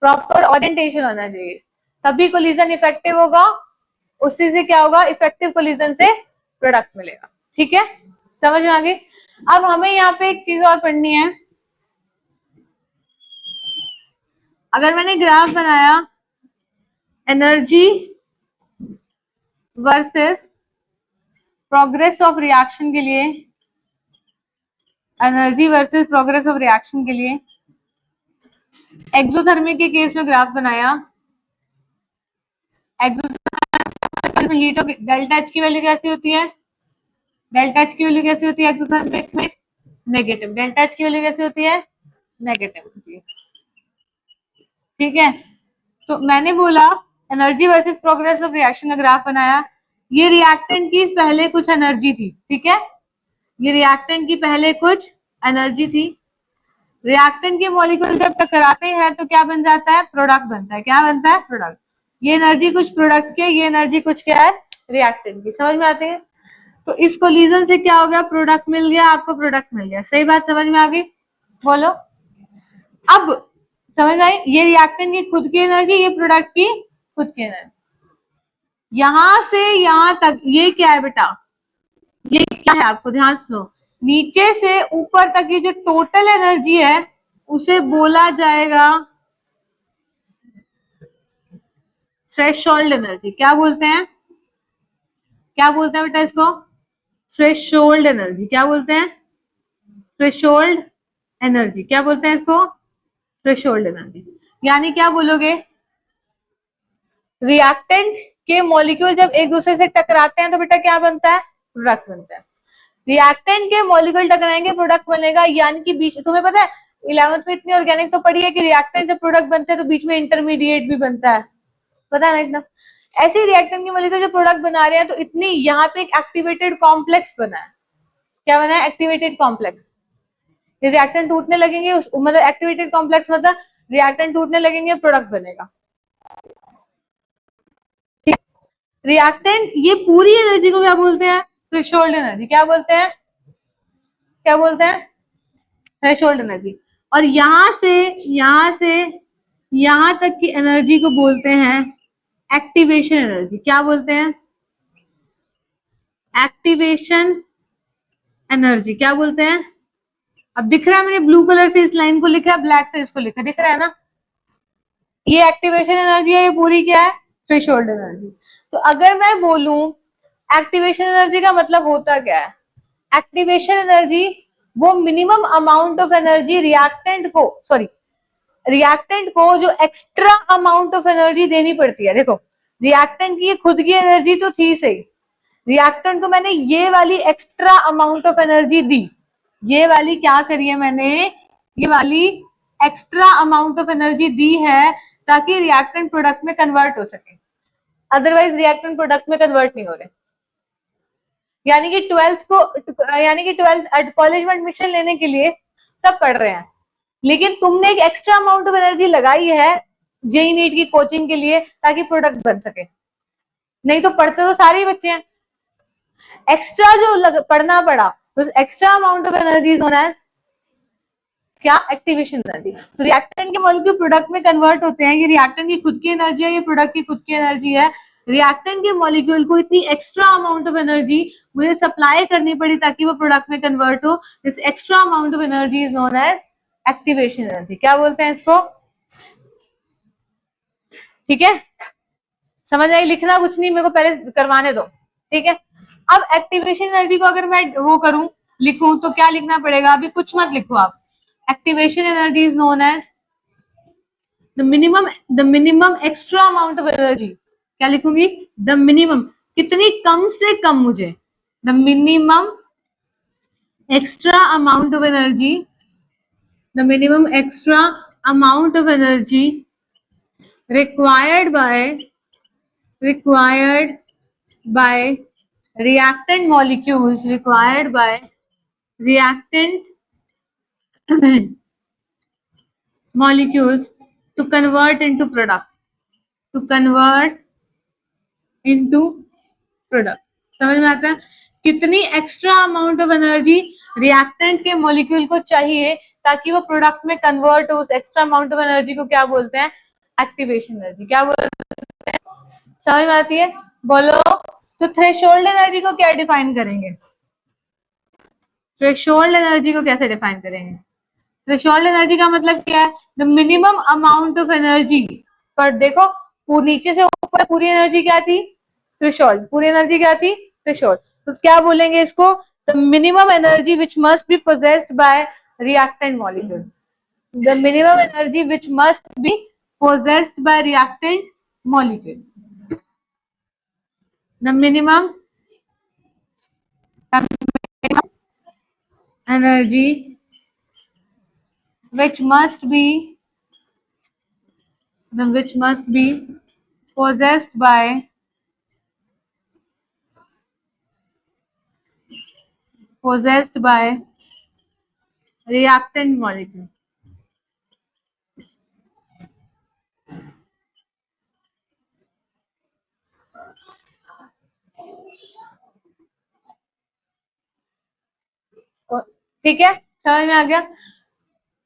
प्रॉपर ओरिएंटेशन होना चाहिए, तभी कोलिजन इफेक्टिव होगा। उसी से क्या होगा, इफेक्टिव कोलिजन से प्रोडक्ट मिलेगा। ठीक है, समझ में आ गई। अब हमें यहाँ पे एक चीज और पढ़नी है। अगर मैंने ग्राफ बनाया energy versus progress of reaction के लिए, energy versus progress of reaction के लिए एक्सोथर्मिक के केस में ग्राफ बनाया, एक्सोथर्मिक में हीट ऑफ डेल्टा एच की वैल्यू कैसी होती है, डेल्टा एच की वैल्यू कैसी होती है एक्सोथर्मिक में, नेगेटिव। डेल्टा एच की वैल्यू कैसी होती है, नेगेटिव होती है। ठीक है, तो मैंने बोला energy versus progress of reaction का ग्राफ बनाया। ये रिएक्टेंट की पहले कुछ एनर्जी थी, ठीक है, ये रिएक्टेंट की पहले कुछ एनर्जी थी। रिएक्टेंट के मॉलिक्यूल जब टकराते हैं तो क्या बन जाता है, प्रोडक्ट बनता है। क्या बनता है, प्रोडक्ट। ये एनर्जी कुछ प्रोडक्ट के, ये एनर्जी कुछ क्या है, रिएक्टेंट की। समझ में आते हैं। तो इस कोलिजन से क्या हो गया, प्रोडक्ट मिल गया, आपको प्रोडक्ट मिल गया। सही बात समझ में आ गई, बोलो। अब समझ में आई, ये रिएक्टेंट की खुद की एनर्जी, ये प्रोडक्ट की खुद की एनर्जी। यहां से यहां तक ये क्या है बेटा, ये क्या है, आपको ध्यान सुनो। नीचे से ऊपर तक ये जो टोटल एनर्जी है उसे बोला जाएगा थ्रेशोल्ड एनर्जी। क्या बोलते हैं, क्या बोलते हैं बेटा इसको, थ्रेशोल्ड एनर्जी। क्या बोलते हैं, थ्रेशोल्ड एनर्जी। क्या बोलते हैं इसको, थ्रेशोल्ड एनर्जी। यानी क्या बोलोगे, रिएक्टेंट के मॉलिक्यूल जब एक दूसरे से टकराते हैं तो बेटा क्या बनता है, प्रोडक्ट बनता है। रिएक्टेंट के मॉलिक्यूल टकराएंगे, प्रोडक्ट बनेगा। यानी कि बीच, तुम्हें पता है 11th में इतनी ऑर्गेनिक तो पढ़ी है कि रिएक्टेंट जब प्रोडक्ट बनते हैं तो बीच में इंटरमीडिएट भी बनता है, पता है ना इतना। ऐसे रिएक्टेंट के मॉलिक्यूल जो प्रोडक्ट बना रहे हैं तो इतनी यहाँ पे एक एक्टिवेटेड कॉम्प्लेक्स बना है। क्या बना है, एक्टिवेटेड कॉम्प्लेक्स। रिएक्टेंट टूटने लगेंगे, मतलब एक्टिवेटेड कॉम्प्लेक्स मतलब रिएक्टेंट टूटने लगेंगे, प्रोडक्ट बनेगा। रिएक्टेंट, ये पूरी एनर्जी को क्या बोलते हैं, थ्रेशोल्ड एनर्जी। क्या बोलते हैं, क्या बोलते हैं, थ्रेशोल्ड एनर्जी। और यहां से यहां तक की एनर्जी को बोलते हैं एक्टिवेशन एनर्जी। क्या बोलते हैं? Activation energy. क्या बोलते हैं? अब दिख रहा है, मैंने ब्लू कलर से इस लाइन को लिखा है, ब्लैक से इसको लिखा, दिख रहा है ना? ये एक्टिवेशन एनर्जी है, ये पूरी क्या है? Threshold energy. तो अगर मैं बोलूं एक्टिवेशन एनर्जी का मतलब होता क्या है? एक्टिवेशन एनर्जी वो minimum amount of energy reactant को जो एक्स्ट्रा अमाउंट ऑफ एनर्जी देनी पड़ती है। देखो, रिएक्टेंट की खुद की एनर्जी तो थी सही, रिएक्टेंट को मैंने ये वाली एक्स्ट्रा अमाउंट ऑफ एनर्जी दी, ये वाली क्या करी है मैंने, ये वाली एक्स्ट्रा अमाउंट ऑफ एनर्जी दी है ताकि रिएक्टेंट प्रोडक्ट में कन्वर्ट हो सके, अदरवाइज रिएक्टेंट प्रोडक्ट में कन्वर्ट नहीं हो रहे। यानी कि ट्वेल्थ कॉलेज में एडमिशन लेने के लिए सब पढ़ रहे हैं, लेकिन तुमने एक एक्स्ट्रा अमाउंट ऑफ एनर्जी लगाई है जेई नीट की कोचिंग के लिए ताकि प्रोडक्ट बन सके, नहीं तो पढ़ते तो सारे ही बच्चे हैं। एक्स्ट्रा जो पढ़ना पड़ा, तो extra amount of energy is known as क्या? Activation energy. तो रिएक्टेंट के मॉलिक्यूल प्रोडक्ट में कन्वर्ट होते हैं, ये रिएक्टेंट की खुद की एनर्जी है, ये प्रोडक्ट की खुद की एनर्जी है। रिएक्टेंट के मॉलिक्यूल को इतनी एक्स्ट्रा अमाउंट ऑफ एनर्जी मुझे सप्लाई करनी पड़ी ताकि वो प्रोडक्ट में कन्वर्ट हो। This extra amount of energy is known as activation energy. क्या बोलते हैं इसको? ठीक है, समझ आई? लिखना कुछ नहीं, मेरे को पहले करवाने दो, ठीक है? अब एक्टिवेशन एनर्जी को अगर मैं वो करूं, लिखूं, तो क्या लिखना पड़ेगा? अभी कुछ मत लिखो आप। Activation energy is known as the minimum extra amount of energy. क्या लिखूंगी? द मिनिमम, कितनी कम से कम मुझे, the minimum extra amount of energy, the minimum extra amount of energy required by reactant molecules, required by reactant molecules to convert into product, समझ में आता है? कितनी extra amount of energy reactant के मॉलिक्यूल को चाहिए ताकि वो प्रोडक्ट में कन्वर्ट हो, उस एक्स्ट्रा अमाउंट ऑफ एनर्जी को क्या बोलते हैं? Activation energy. क्या बोलते हैं? समझ में आती है? बोलो। तो थ्रेशोल्ड एनर्जी को क्या डिफाइन करेंगे? थ्रेशोल्ड एनर्जी को कैसे डिफाइन करेंगे? थ्रेशोल्ड एनर्जी का मतलब क्या है? The minimum amount of energy. पर देखो, नीचे से ऊपर पूरी एनर्जी क्या थी? थ्रेशोल्ड। पूरी एनर्जी क्या थी? थ्रेशोल्ड। तो क्या बोलेंगे इसको? The minimum energy which must be possessed by reactant molecule, the minimum energy which must be possessed by reactant molecule, the minimum energy which must be possessed by reactant molecule। ठीक है, समझ में आ गया?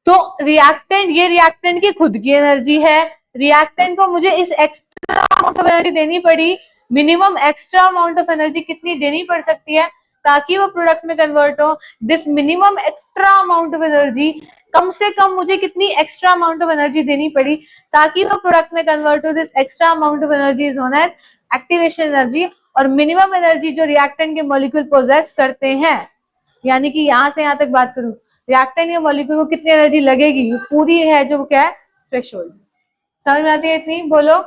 तो ये रिएक्टेंट की खुद की एनर्जी है, रिएक्टेंट को मुझे इस एक्स्ट्रा अमाउंट ऑफ एनर्जी देनी पड़ी। Minimum extra amount of energy कितनी देनी पड़ सकती है ताकि वो प्रोडक्ट में कन्वर्ट हो? This minimum extra amount of energy, कम से कम मुझे कितनी एक्स्ट्रा अमाउंट ऑफ एनर्जी देनी पड़ी ताकि वो प्रोडक्ट में कन्वर्ट हो? This extra amount of energy is known as activation energy. और मिनिमम एनर्जी जो रिएक्टेंट के मॉलिक्यूल पोजेस करते हैं, यानी कि यहां से यहां तक बात करूं, रिएक्टेंट के मॉलिक्यूल को कितनी एनर्जी लगेगी, पूरी है जो क्या है? थ्रेशोल्ड। समझ में आती है इतनी? बोलो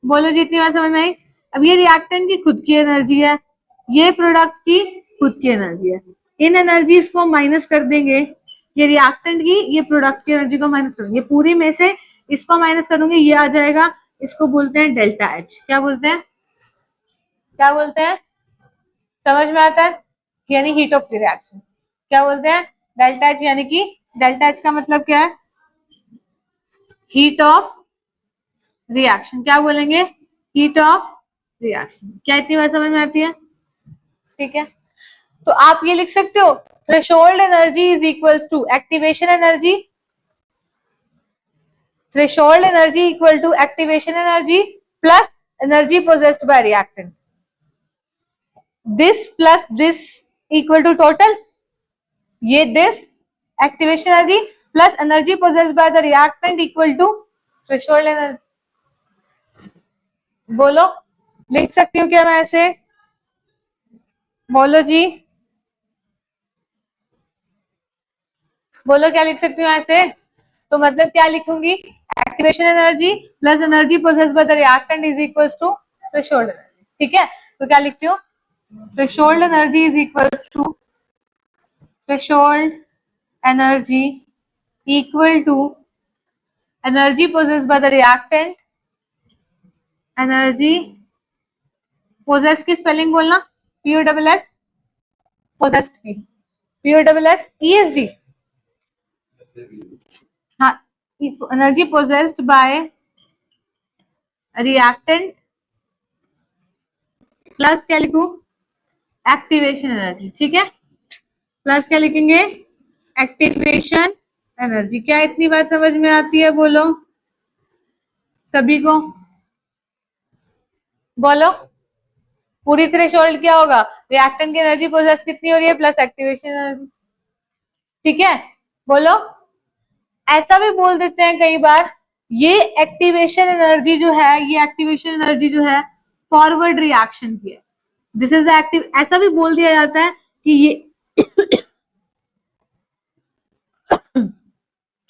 बोलो जितनी बात समझ में आई। अब ये रिएक्टेंट की खुद की एनर्जी है, ये प्रोडक्ट की खुद की एनर्जी है, इन एनर्जीज को माइनस कर देंगे, ये रिएक्टेंट की, ये प्रोडक्ट की एनर्जी को माइनस करेंगे, पूरी में से इसको माइनस करूंगी, ये आ जाएगा, इसको बोलते हैं डेल्टा एच। क्या बोलते हैं? क्या बोलते हैं? समझ में आता है? यानी हीट ऑफ द रिएक्शन। क्या बोलते हैं? Delta H. यानी कि डेल्टा एच का मतलब क्या है? Heat of reaction. क्या बोलेंगे? Heat of reaction. क्या इतनी बात समझ में आती है? ठीक है, तो आप ये लिख सकते हो, threshold energy is equal to activation energy, threshold energy equal to activation energy plus energy possessed by reactant, this plus this equal to total, ये this activation energy plus energy possessed by the reactant equal to threshold energy. बोलो, लिख सकती हूँ क्या मैं ऐसे? बोलो जी, बोलो क्या लिख सकती हूँ ऐसे? तो मतलब क्या लिखूंगी, activation energy plus energy possessed by the reactant is equals to threshold energy. ठीक है, तो क्या लिखती हूँ, threshold energy is equals to threshold energy equal to energy possessed by the reactant, energy possessed की स्पेलिंग बोलना, पीओ डबल एस, पोजेस्ड की P O double S E S D, हाँ, energy possessed by reactant plus क्या लिखूं, activation energy. ठीक है, plus क्या लिखेंगे, एक्टिवेशन एनर्जी। क्या इतनी बात समझ में आती है? बोलो सभी को, बोलो पूरी थ्रेशोल्ड क्या होगा, रिएक्टेंट की एनर्जी पोजेस कितनी हो रही है प्लस एक्टिवेशन एनर्जी। ठीक है, बोलो, ऐसा भी बोल देते हैं कई बार, ये एक्टिवेशन एनर्जी जो है, ये एक्टिवेशन एनर्जी जो है फॉरवर्ड रिएक्शन की है, दिस इज द एक्टिव, ऐसा भी बोल दिया जाता है कि ये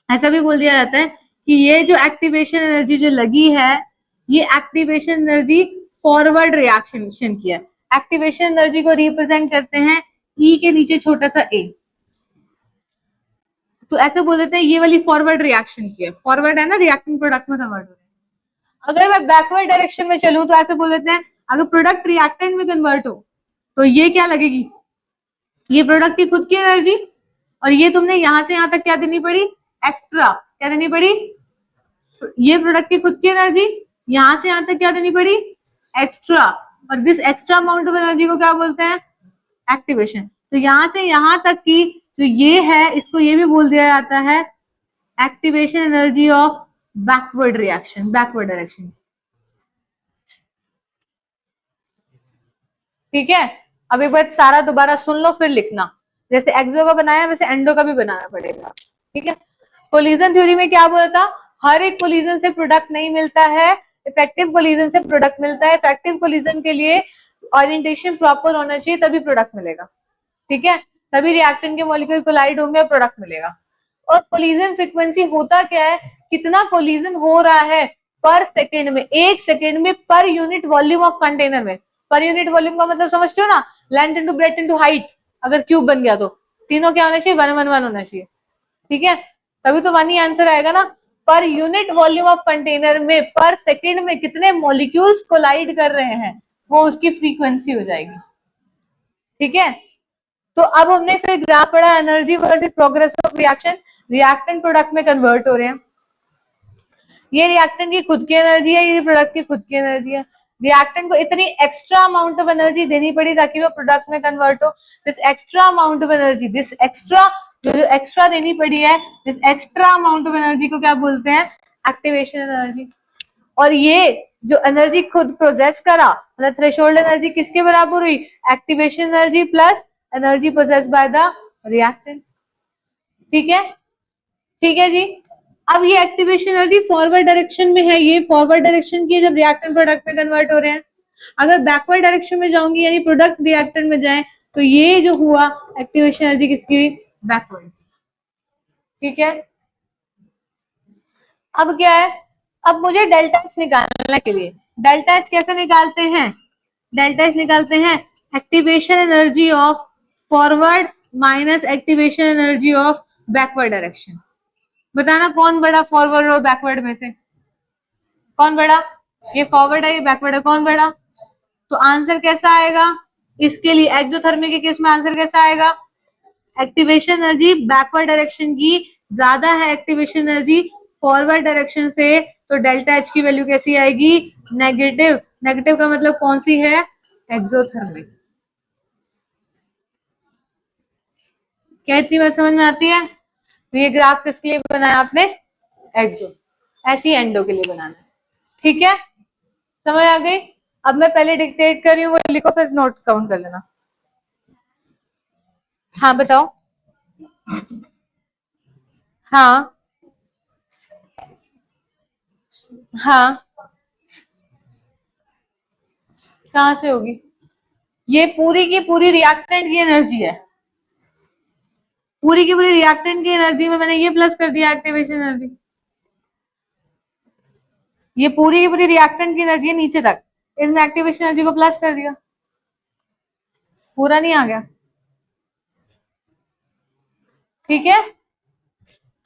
ऐसा भी बोल दिया जाता है कि ये जो एक्टिवेशन एनर्जी जो लगी है, ये एक्टिवेशन एनर्जी फॉरवर्ड रिएक्शन की है। एक्टिवेशन एनर्जी को रिप्रेजेंट करते हैं ई के नीचे छोटा सा ए, तो ऐसे बोल देते हैं ये वाली फॉरवर्ड रिएक्शन की है, फॉरवर्ड है ना, रिएक्टिंग प्रोडक्ट में कन्वर्ट हो रहा है। अगर मैं बैकवर्ड डायरेक्शन में चलूं तो ऐसे बोल देते हैं, अगर प्रोडक्ट रिएक्टेंट में कन्वर्ट हो तो ये क्या लगेगी, ये प्रोडक्ट की खुद की एनर्जी, और ये तुमने यहां से यहां तक क्या देनी पड़ी, एक्स्ट्रा क्या देनी पड़ी, ये प्रोडक्ट की खुद की एनर्जी, यहां से यहां तक क्या देनी पड़ी, एक्स्ट्रा, और this extra amount of energy को क्या बोलते हैं, एक्टिवेशन। तो यहां से यहां तक की जो ये है, इसको ये भी बोल दिया जाता है activation energy of backward reaction, backward direction. ठीक है, अब एक बार सारा दोबारा सुन लो फिर लिखना, जैसे एक्सो का बनाया वैसे एंडो का भी बनाना पड़ेगा। ठीक है, कोलिजन थ्योरी में क्या बोला था, हर एक कोलिजन से प्रोडक्ट नहीं मिलता है, इफेक्टिव कोलिजन से प्रोडक्ट मिलता है। इफेक्टिव कोलिजन के लिए ओरिएंटेशन प्रॉपर होना चाहिए, तभी प्रोडक्ट मिलेगा। ठीक है, तभी रिएक्टेंट के मॉलिक्यूल कोलाइड होंगे, प्रोडक्ट मिलेगा। और कोलिजन फ्रीक्वेंसी होता क्या है, कितना कोलिजन हो रहा है पर सेकेंड में, एक सेकेंड में per unit volume of container में। पर यूनिट वॉल्यूम का मतलब समझते हो ना, length into breadth into height, अगर क्यूब बन गया तो तीनों क्या होना चाहिए, 1 1 1 होना चाहिए। ठीक है, तभी तो 1 ही आंसर आएगा ना। Per unit volume of container में पर सेकेंड में कितने मॉलिक्यूल्स कोलाइड कर रहे हैं, वो उसकी फ्रीक्वेंसी हो जाएगी। ठीक है, तो अब हमने फिर ग्राफ पढ़ा, energy versus progress of reaction, reactant product में कन्वर्ट हो रहे हैं। ये रिएक्टेंट की खुद की एनर्जी है, ये प्रोडक्ट की खुद की एनर्जी है। रिएक्टेंट को इतनी एक्स्ट्रा अमाउंट ऑफ एनर्जी देनी पड़ी ताकि वो प्रोडक्ट में कन्वर्ट हो। This extra amount of energy, this extra जो एक्स्ट्रा देनी पड़ी है, this extra amount of energy को क्या बोलते हैं, एक्टिवेशन एनर्जी। और ये जो एनर्जी खुद प्रोसेस करा, मतलब थ्रेशोल्ड एनर्जी किसके बराबर हुई, activation energy plus energy process by the reactant. ठीक है, ठीक है जी। अब ये एक्टिवेशन एनर्जी फॉरवर्ड डायरेक्शन में है, ये फॉरवर्ड डायरेक्शन की है जब रिएक्टेंट प्रोडक्ट में कन्वर्ट हो रहे हैं। अगर बैकवर्ड डायरेक्शन में जाऊंगी, यानी प्रोडक्ट रिएक्टेंट में जाए, तो ये जो हुआ एक्टिवेशन एनर्जी किसकी हुई, बैकवर्ड। ठीक है, अब क्या है, अब मुझे डेल्टा एच निकालने के लिए, डेल्टा एच कैसे निकालते हैं, डेल्टा एच निकालते हैं activation energy of forward minus activation energy of backward direction. बताना कौन बड़ा फॉरवर्ड और बैकवर्ड में से, कौन बड़ा, ये फॉरवर्ड है ये बैकवर्ड है, कौन बड़ा। तो आंसर कैसा आएगा, इसके लिए एक्सोथर्मिक के केस में आंसर कैसा आएगा, एक्टिवेशन एनर्जी बैकवर्ड डायरेक्शन की ज्यादा है एक्टिवेशन एनर्जी फॉरवर्ड डायरेक्शन से, तो डेल्टा एच की वैल्यू कैसी आएगी, नेगेटिव। नेगेटिव का मतलब कौन सी है, एक्सोथर्मिक। क्या इतनी बात समझ में आती है? तो ये ग्राफ किसके लिए बनाया आपने? एक्सो। ऐसे ही एंडो के लिए बनाना है, ठीक है? समझ आ गई? अब मैं पहले डिक्टेट कर रही हूँ, वो लिखो फिर नोट काउंट कर लेना। हाँ बताओ। हाँ हाँ, कहाँ से होगी? ये पूरी की पूरी रिएक्टेंट की एनर्जी है। पूरी की पूरी रिएक्टेंट की एनर्जी में मैंने ये प्लस कर दिया एक्टिवेशन एनर्जी। ये पूरी की पूरी रिएक्टेंट की एनर्जी है नीचे तक, इसमें एक्टिवेशन एनर्जी को प्लस कर दिया। पूरा नहीं आ गया? ठीक है।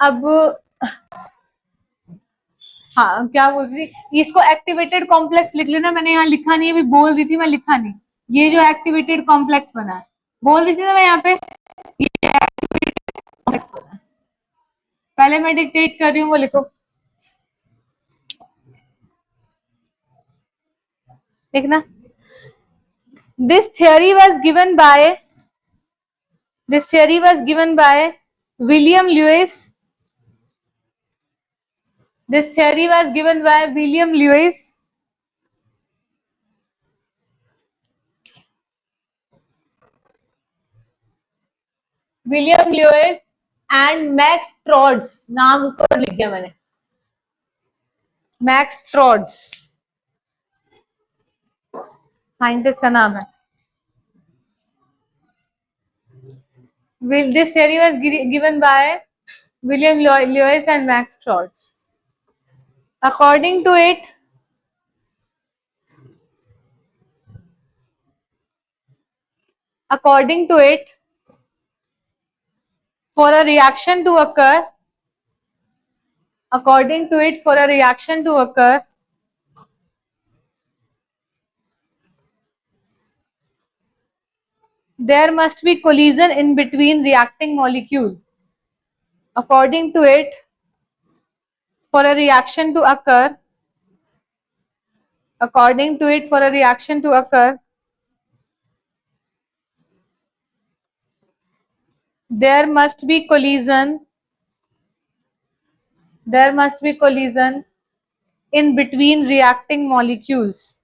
अब हाँ, क्या बोल रही थी? इसको एक्टिवेटेड कॉम्प्लेक्स लिख लेना। मैंने यहाँ लिखा नहीं, अभी बोल दी थी मैं, लिखा नहीं। ये जो एक्टिवेटेड कॉम्प्लेक्स बना है, बोल दी थी ना मैं यहाँ पे, ये एक्टिवेटेड कॉम्प्लेक्स बना है। पहले मैं डिक्टेट कर रही हूँ, वो लिखो। देखना, this theory was given by William Lewis. This theory was given by William Lewis. William Lewis and Max Trautz, नाम ऊपर लिख दिया मैंने, मैक्स ट्रॉड्स साइंटिस्ट का नाम है। This theory was given by William Lewis and Max Trotz. According to it, for a reaction to occur, there must be collision in between reacting molecule. According to it, for a reaction to occur, there must be collision in between reacting molecules.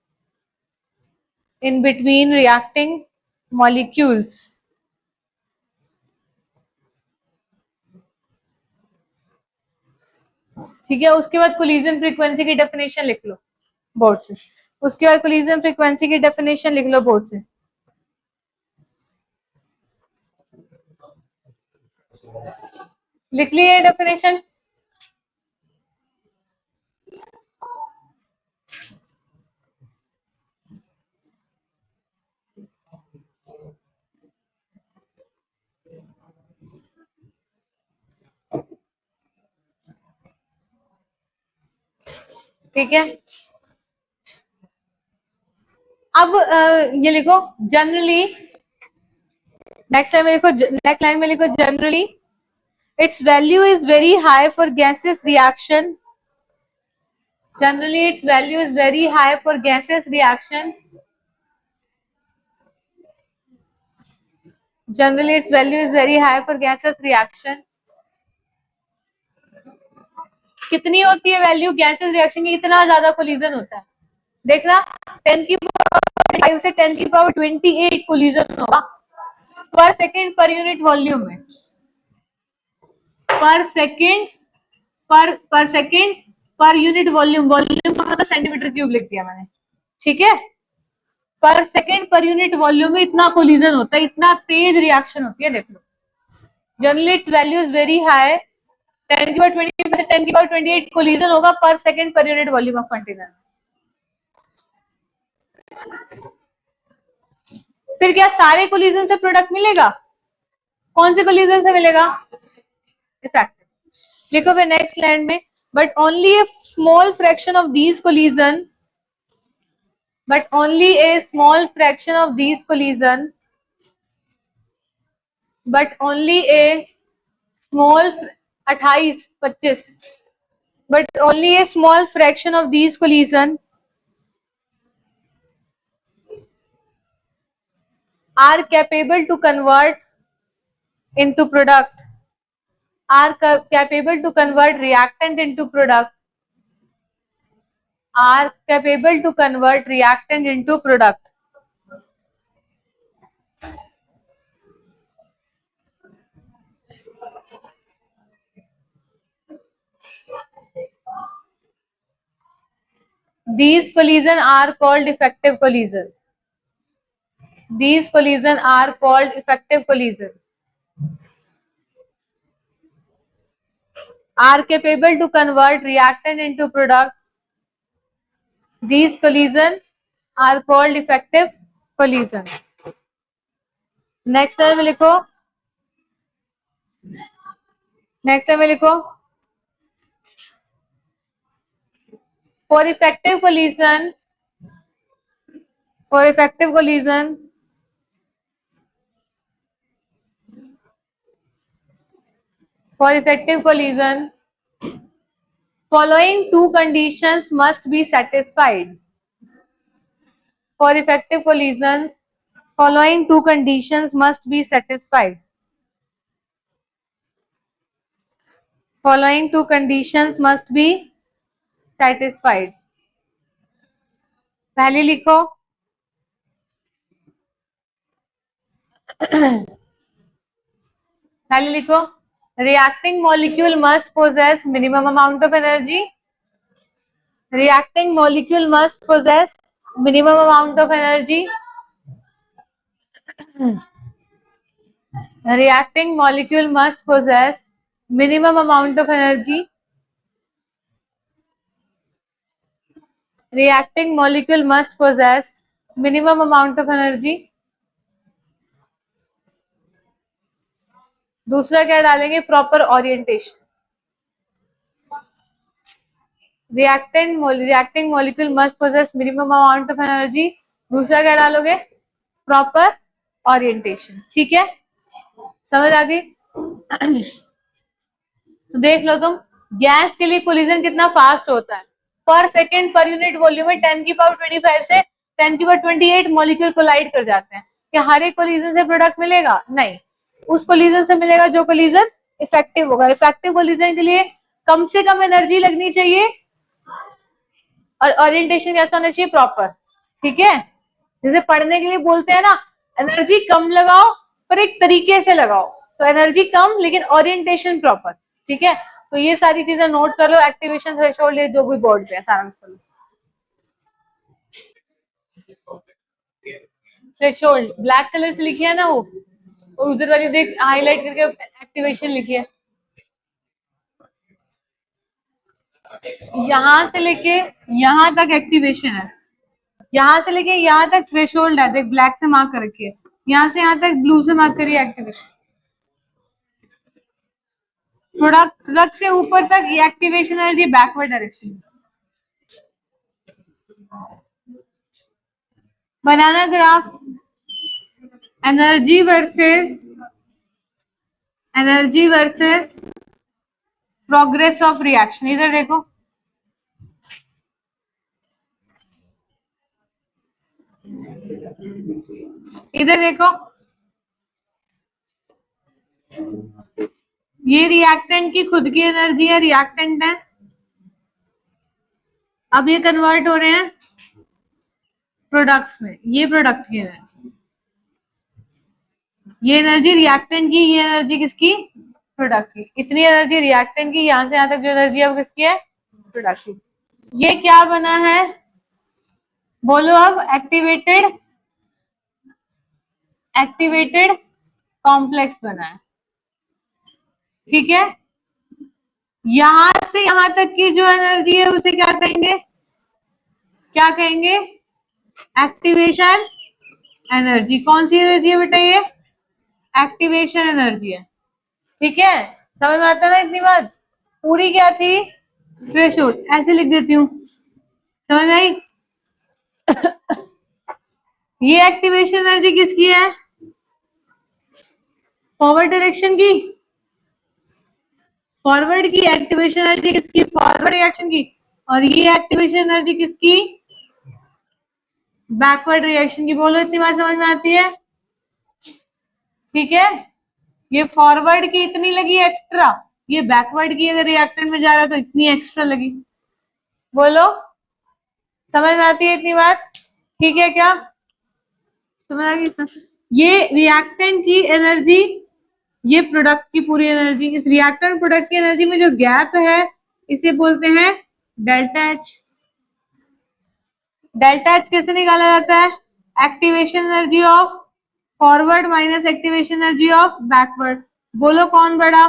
ठीक है। उसके बाद collision frequency की definition लिख लो board से। लिख ली है definition? ठीक है। अब ये लिखो जनरली, नेक्स्ट लाइन में लिखो generally its value is very high for gaseous reaction. Generally its value is very high for gaseous reaction. कितनी होती है वैल्यू गैसेस रिएक्शन की? कितना ज्यादा कोलिजन होता है? देखना, 10 की पावर 5 से 10 की पावर 28 कोलिजन होगा पर सेकेंड पर यूनिट वॉल्यूम में। पर सेकेंड पर यूनिट वॉल्यूम का मतलब सेंटीमीटर क्यूब लिख दिया मैंने, ठीक है? पर सेकेंड पर यूनिट वॉल्यूम में इतना कोलिजन होता है, इतना तेज रिएक्शन होती है। देख लो, generally its value is very high, 10 की पावर 20 से 10 की पावर 28 कोलिजन होगा पर second per unit volume of container. फिर क्या सारे कोलिजन से प्रोडक्ट मिलेगा? कौन से कोलिजन से मिलेगा? इफेक्टिव। लिखो फिर नेक्स्ट लाइन में, but only A small fraction of these collision, but only a small fraction of these collision, but only a small 28 25, but only a small fraction of these collision are capable to convert into product, are capable to convert reactant into product, are capable to convert reactant into product. These collision are called effective collision. These collision are called effective collision. Are capable to convert reactant into product. These collision are called effective collision. Next time में लिखो, next time में लिखो, for effective collision, for effective collision, for effective collision, following two conditions must be satisfied. For effective collision, following two conditions must be satisfied. Following two conditions must be satisfied. पहले लिखो, पहले लिखो, reacting molecule must possess minimum amount of energy. Reacting molecule must possess minimum amount of energy. Reacting molecule must possess minimum amount of energy. Reacting molecule must possess minimum amount of energy. दूसरा क्या डालेंगे, proper orientation. reacting molecule must possess minimum amount of energy. दूसरा क्या डालोगे, proper orientation. ठीक है, समझ आ गई. तो देख लो तुम, गैस के लिए कोलिजन कितना फास्ट होता है, पर सेकेंड पर यूनिट वॉल्यूम में 10 की पावर 25 से 10 की पावर 28 मॉलिक्यूल कोलाइड कर जाते हैं. क्या हर एक कोलिजन से प्रोडक्ट मिलेगा? नहीं, उस कोलिजन से मिलेगा जो कोलिजन इफेक्टिव होगा. इफेक्टिव कोलिजन के लिए कम से कम एनर्जी लगनी चाहिए और ओरिएंटेशन कैसा होना चाहिए, प्रॉपर. ठीक है, जैसे पढ़ने के लिए बोलते हैं ना, एनर्जी कम लगाओ पर एक तरीके से लगाओ, तो एनर्जी कम लेकिन ओरिएंटेशन प्रॉपर. ठीक है, तो ये सारी चीजें नोट कर लो. एक्टिवेशन थ्रेशोल्ड जो भी बोर्ड पे है सारा कर लो. थ्रेशोल्ड ब्लैक कलर से लिखी है ना वो, और उधर वाली देख हाईलाइट करके एक्टिवेशन लिखी है. यहां से लेके यहां तक एक्टिवेशन है, यहां से लेके यहां तक थ्रेशोल्ड है. देख ब्लैक से मार्क कर रखी है, यहां से यहां तक ब्लू से मार्क करिए एक्टिवेशन. थोड़ा रख से ऊपर तक ये activation energy backward direction. Banana graph energy versus progress of reaction. इधर देखो, इधर देखो, ये रिएक्टेंट की खुद की एनर्जी है, रिएक्टेंट है. अब ये कन्वर्ट हो रहे हैं प्रोडक्ट्स में. ये प्रोडक्ट की एनर्जी, ये एनर्जी रिएक्टेंट की, ये एनर्जी किसकी, प्रोडक्ट की. इतनी एनर्जी रिएक्टेंट की, यहां से यहां तक जो एनर्जी है वो किसकी है, प्रोडक्ट की. ये क्या बना है, बोलो अब. एक्टिवेटेड कॉम्प्लेक्स बना है. ठीक है, यहां से यहां तक की जो एनर्जी है उसे क्या कहेंगे, क्या कहेंगे, एक्टिवेशन एनर्जी. कौन सी एनर्जी है बेटा, ये एक्टिवेशन एनर्जी है. ठीक है, समझ में आता है ना इतनी बात. पूरी क्या थी, थ्रेशोल्ड. ऐसे लिख देती हूँ, समझ में आई. ये एक्टिवेशन एनर्जी किसकी है, फॉरवर्ड डायरेक्शन की. फॉरवर्ड की एक्टिवेशन एनर्जी किसकी, फॉरवर्ड रिएक्शन की. और ये एक्टिवेशन एनर्जी किसकी, बैकवर्ड रिएक्शन की. बोलो इतनी बात समझ में आती है. ठीक है, ये फॉरवर्ड की इतनी लगी एक्स्ट्रा, ये बैकवर्ड की अगर रिएक्टेंट में जा रहा है तो इतनी एक्स्ट्रा लगी। बोलो समझ में आती है इतनी बात? ठीक है क्या समझ आ गई? ये रिएक्टेंट की एनर्जी, ये प्रोडक्ट की पूरी एनर्जी, इस रिएक्टेंट प्रोडक्ट की एनर्जी में जो गैप है इसे बोलते हैं डेल्टा एच। डेल्टा एच कैसे निकाला जाता है? Activation energy of forward minus activation energy of backward. बोलो कौन बड़ा?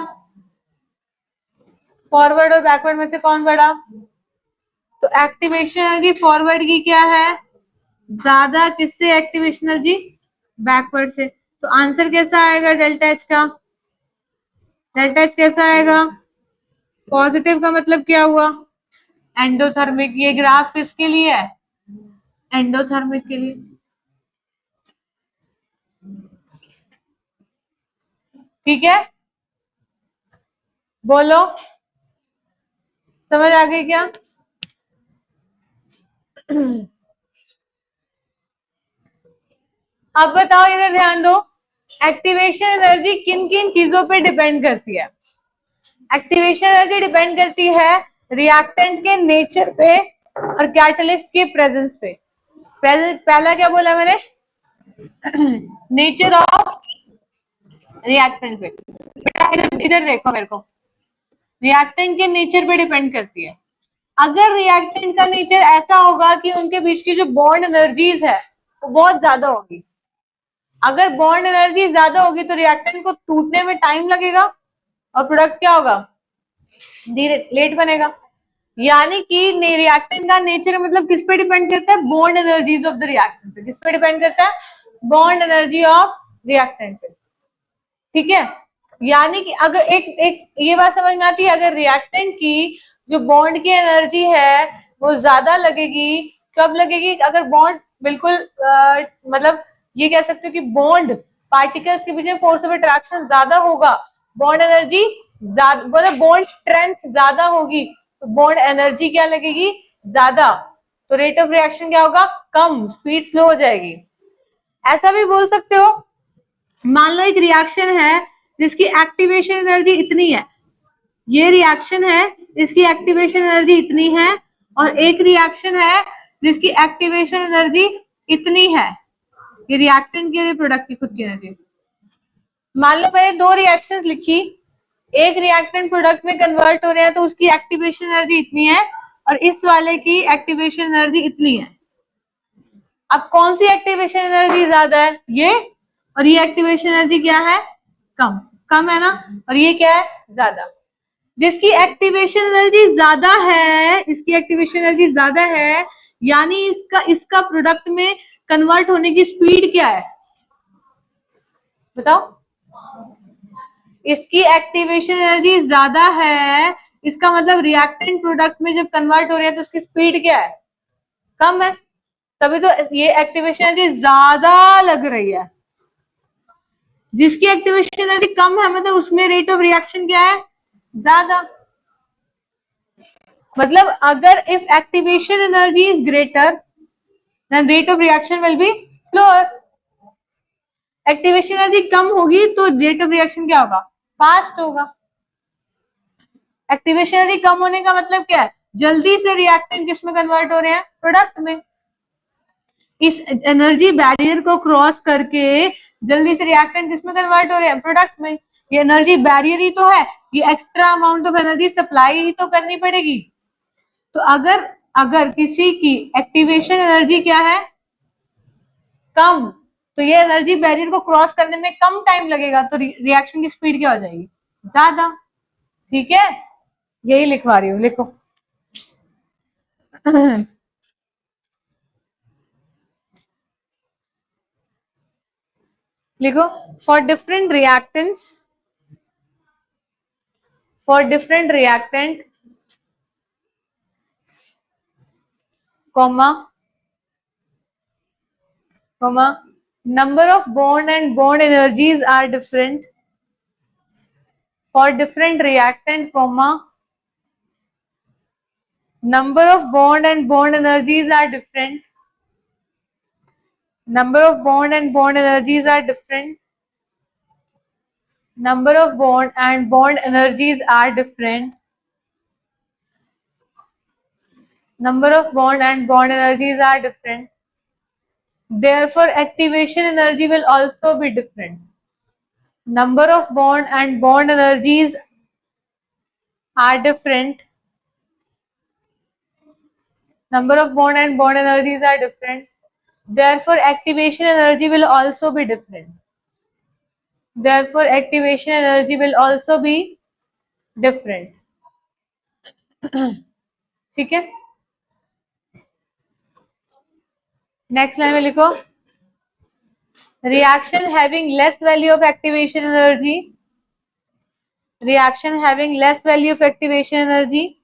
फॉरवर्ड और बैकवर्ड में से कौन बड़ा? तो एक्टिवेशन एनर्जी फॉरवर्ड की क्या है? ज्यादा। किससे? एक्टिवेशन एनर्जी बैकवर्ड से। तो आंसर कैसा आएगा डेल्टा एच का? डेल्टा एच कैसा आएगा? पॉजिटिव का मतलब क्या हुआ? एंडोथर्मिक। ये ग्राफ किसके लिए है? एंडोथर्मिक के लिए। ठीक है बोलो समझ आ गई क्या? अब बताओ, इधर ध्यान दो, एक्टिवेशन एनर्जी किन किन चीजों पे डिपेंड करती है? एक्टिवेशन एनर्जी डिपेंड करती है रिएक्टेंट के नेचर पे और कैटलिस्ट के प्रेजेंस पे। पहला क्या बोला मैंने? नेचर ऑफ रिएक्टेंट पे। बेटा इधर देखो मेरे को, रिएक्टेंट के नेचर पे डिपेंड करती है। अगर रिएक्टेंट का नेचर ऐसा होगा कि उनके बीच की जो बॉन्ड एनर्जीज है वो बहुत ज्यादा होगी, अगर बॉन्ड एनर्जी ज्यादा होगी तो रिएक्टेंट को टूटने में टाइम लगेगा और प्रोडक्ट क्या होगा? धीरे लेट बनेगा। यानी कि रिएक्टेंट का नेचर मतलब किस पे डिपेंड करता है? Bond energies of the reactant पे। किस पे डिपेंड करता है? बॉन्ड एनर्जी ऑफ रिएक्टेंट पे। ठीक है, यानी कि अगर एक एक ये बात समझ में आती है, अगर रिएक्टेंट की जो बॉन्ड की एनर्जी है वो ज्यादा लगेगी। कब लगेगी? अगर बॉन्ड बिल्कुल मतलब ये कह सकते हो कि बॉन्ड पार्टिकल्स के बीच में फोर्स ऑफ अट्रैक्शन ज्यादा होगा, बॉन्ड एनर्जी ज्यादा, मतलब बॉन्ड स्ट्रेंथ ज्यादा होगी, तो बॉन्ड एनर्जी क्या लगेगी? ज्यादा। तो रेट ऑफ रिएक्शन क्या होगा? कम, स्पीड स्लो हो जाएगी। ऐसा भी बोल सकते हो, मान लो एक रिएक्शन है जिसकी एक्टिवेशन एनर्जी इतनी है, ये रिएक्शन है इसकी एक्टिवेशन एनर्जी इतनी है, और एक रिएक्शन है जिसकी एक्टिवेशन एनर्जी इतनी है। ये रिएक्टेंट की और प्रोडक्ट की खुद की एनर्जी। मान लो मैंने दो रिएक्शंस लिखी, एक रिएक्टेंट प्रोडक्ट में कन्वर्ट हो रहे हैं तो उसकी एक्टिवेशन एनर्जी इतनी है और इस वाले की एक्टिवेशन एनर्जी इतनी है। अब कौन सी एक्टिवेशन एनर्जी ज्यादा है? ये। और ये एक्टिवेशन एनर्जी क्या है? कम। कम है ना? और ये क्या है? ज्यादा। जिसकी एक्टिवेशन एनर्जी ज्यादा है, इसकी एक्टिवेशन एनर्जी ज्यादा है, यानी इसका प्रोडक्ट में कन्वर्ट होने की स्पीड क्या है? बताओ। इसकी एक्टिवेशन एनर्जी ज्यादा है, इसका मतलब रिएक्टेंट प्रोडक्ट में जब कन्वर्ट हो रहे हैं तो उसकी स्पीड क्या है? कम है, तभी तो ये एक्टिवेशन एनर्जी ज्यादा लग रही है। जिसकी एक्टिवेशन एनर्जी कम है मतलब उसमें रेट ऑफ रिएक्शन क्या है? ज्यादा। मतलब अगर if activation energy is greater then rate of reaction will be slower. Activation energy कम होगी तो रेट ऑफ रिएक्शन क्या होगा? फास्ट होगा। एक्टिवेशन एनर्जी कम होने का मतलब क्या है? जल्दी से रिएक्टेंट किसमें कन्वर्ट हो रहे हैं? प्रोडक्ट में। इस एनर्जी बैरियर को क्रॉस करके जल्दी से रिएक्टेंट किसमें कन्वर्ट हो रहे हैं? प्रोडक्ट में। ये एनर्जी बैरियर ही तो है, ये extra amount of energy supply ही तो करनी पड़ेगी। तो अगर अगर किसी की एक्टिवेशन एनर्जी क्या है? कम, तो ये एनर्जी बैरियर को क्रॉस करने में कम टाइम लगेगा, तो रिएक्शन की स्पीड क्या हो जाएगी? ज्यादा। ठीक है, यही लिखवा रही हूँ, लिखो। लिखो, for different reactant comma number of bond and bond energies are different for different reactant, number of bond and bond energies are different, number of bond and bond energies are different number of bond and bond energies are different. Number of bond and bond energies are different. Therefore, activation energy will also be different. Number of bond and bond energies are different. Number of bond and bond energies are different. Therefore, activation energy will also be different. Therefore, activation energy will also be different. ठीक है, next line में लिखो reaction having less value of activation energy, reaction having less value of activation energy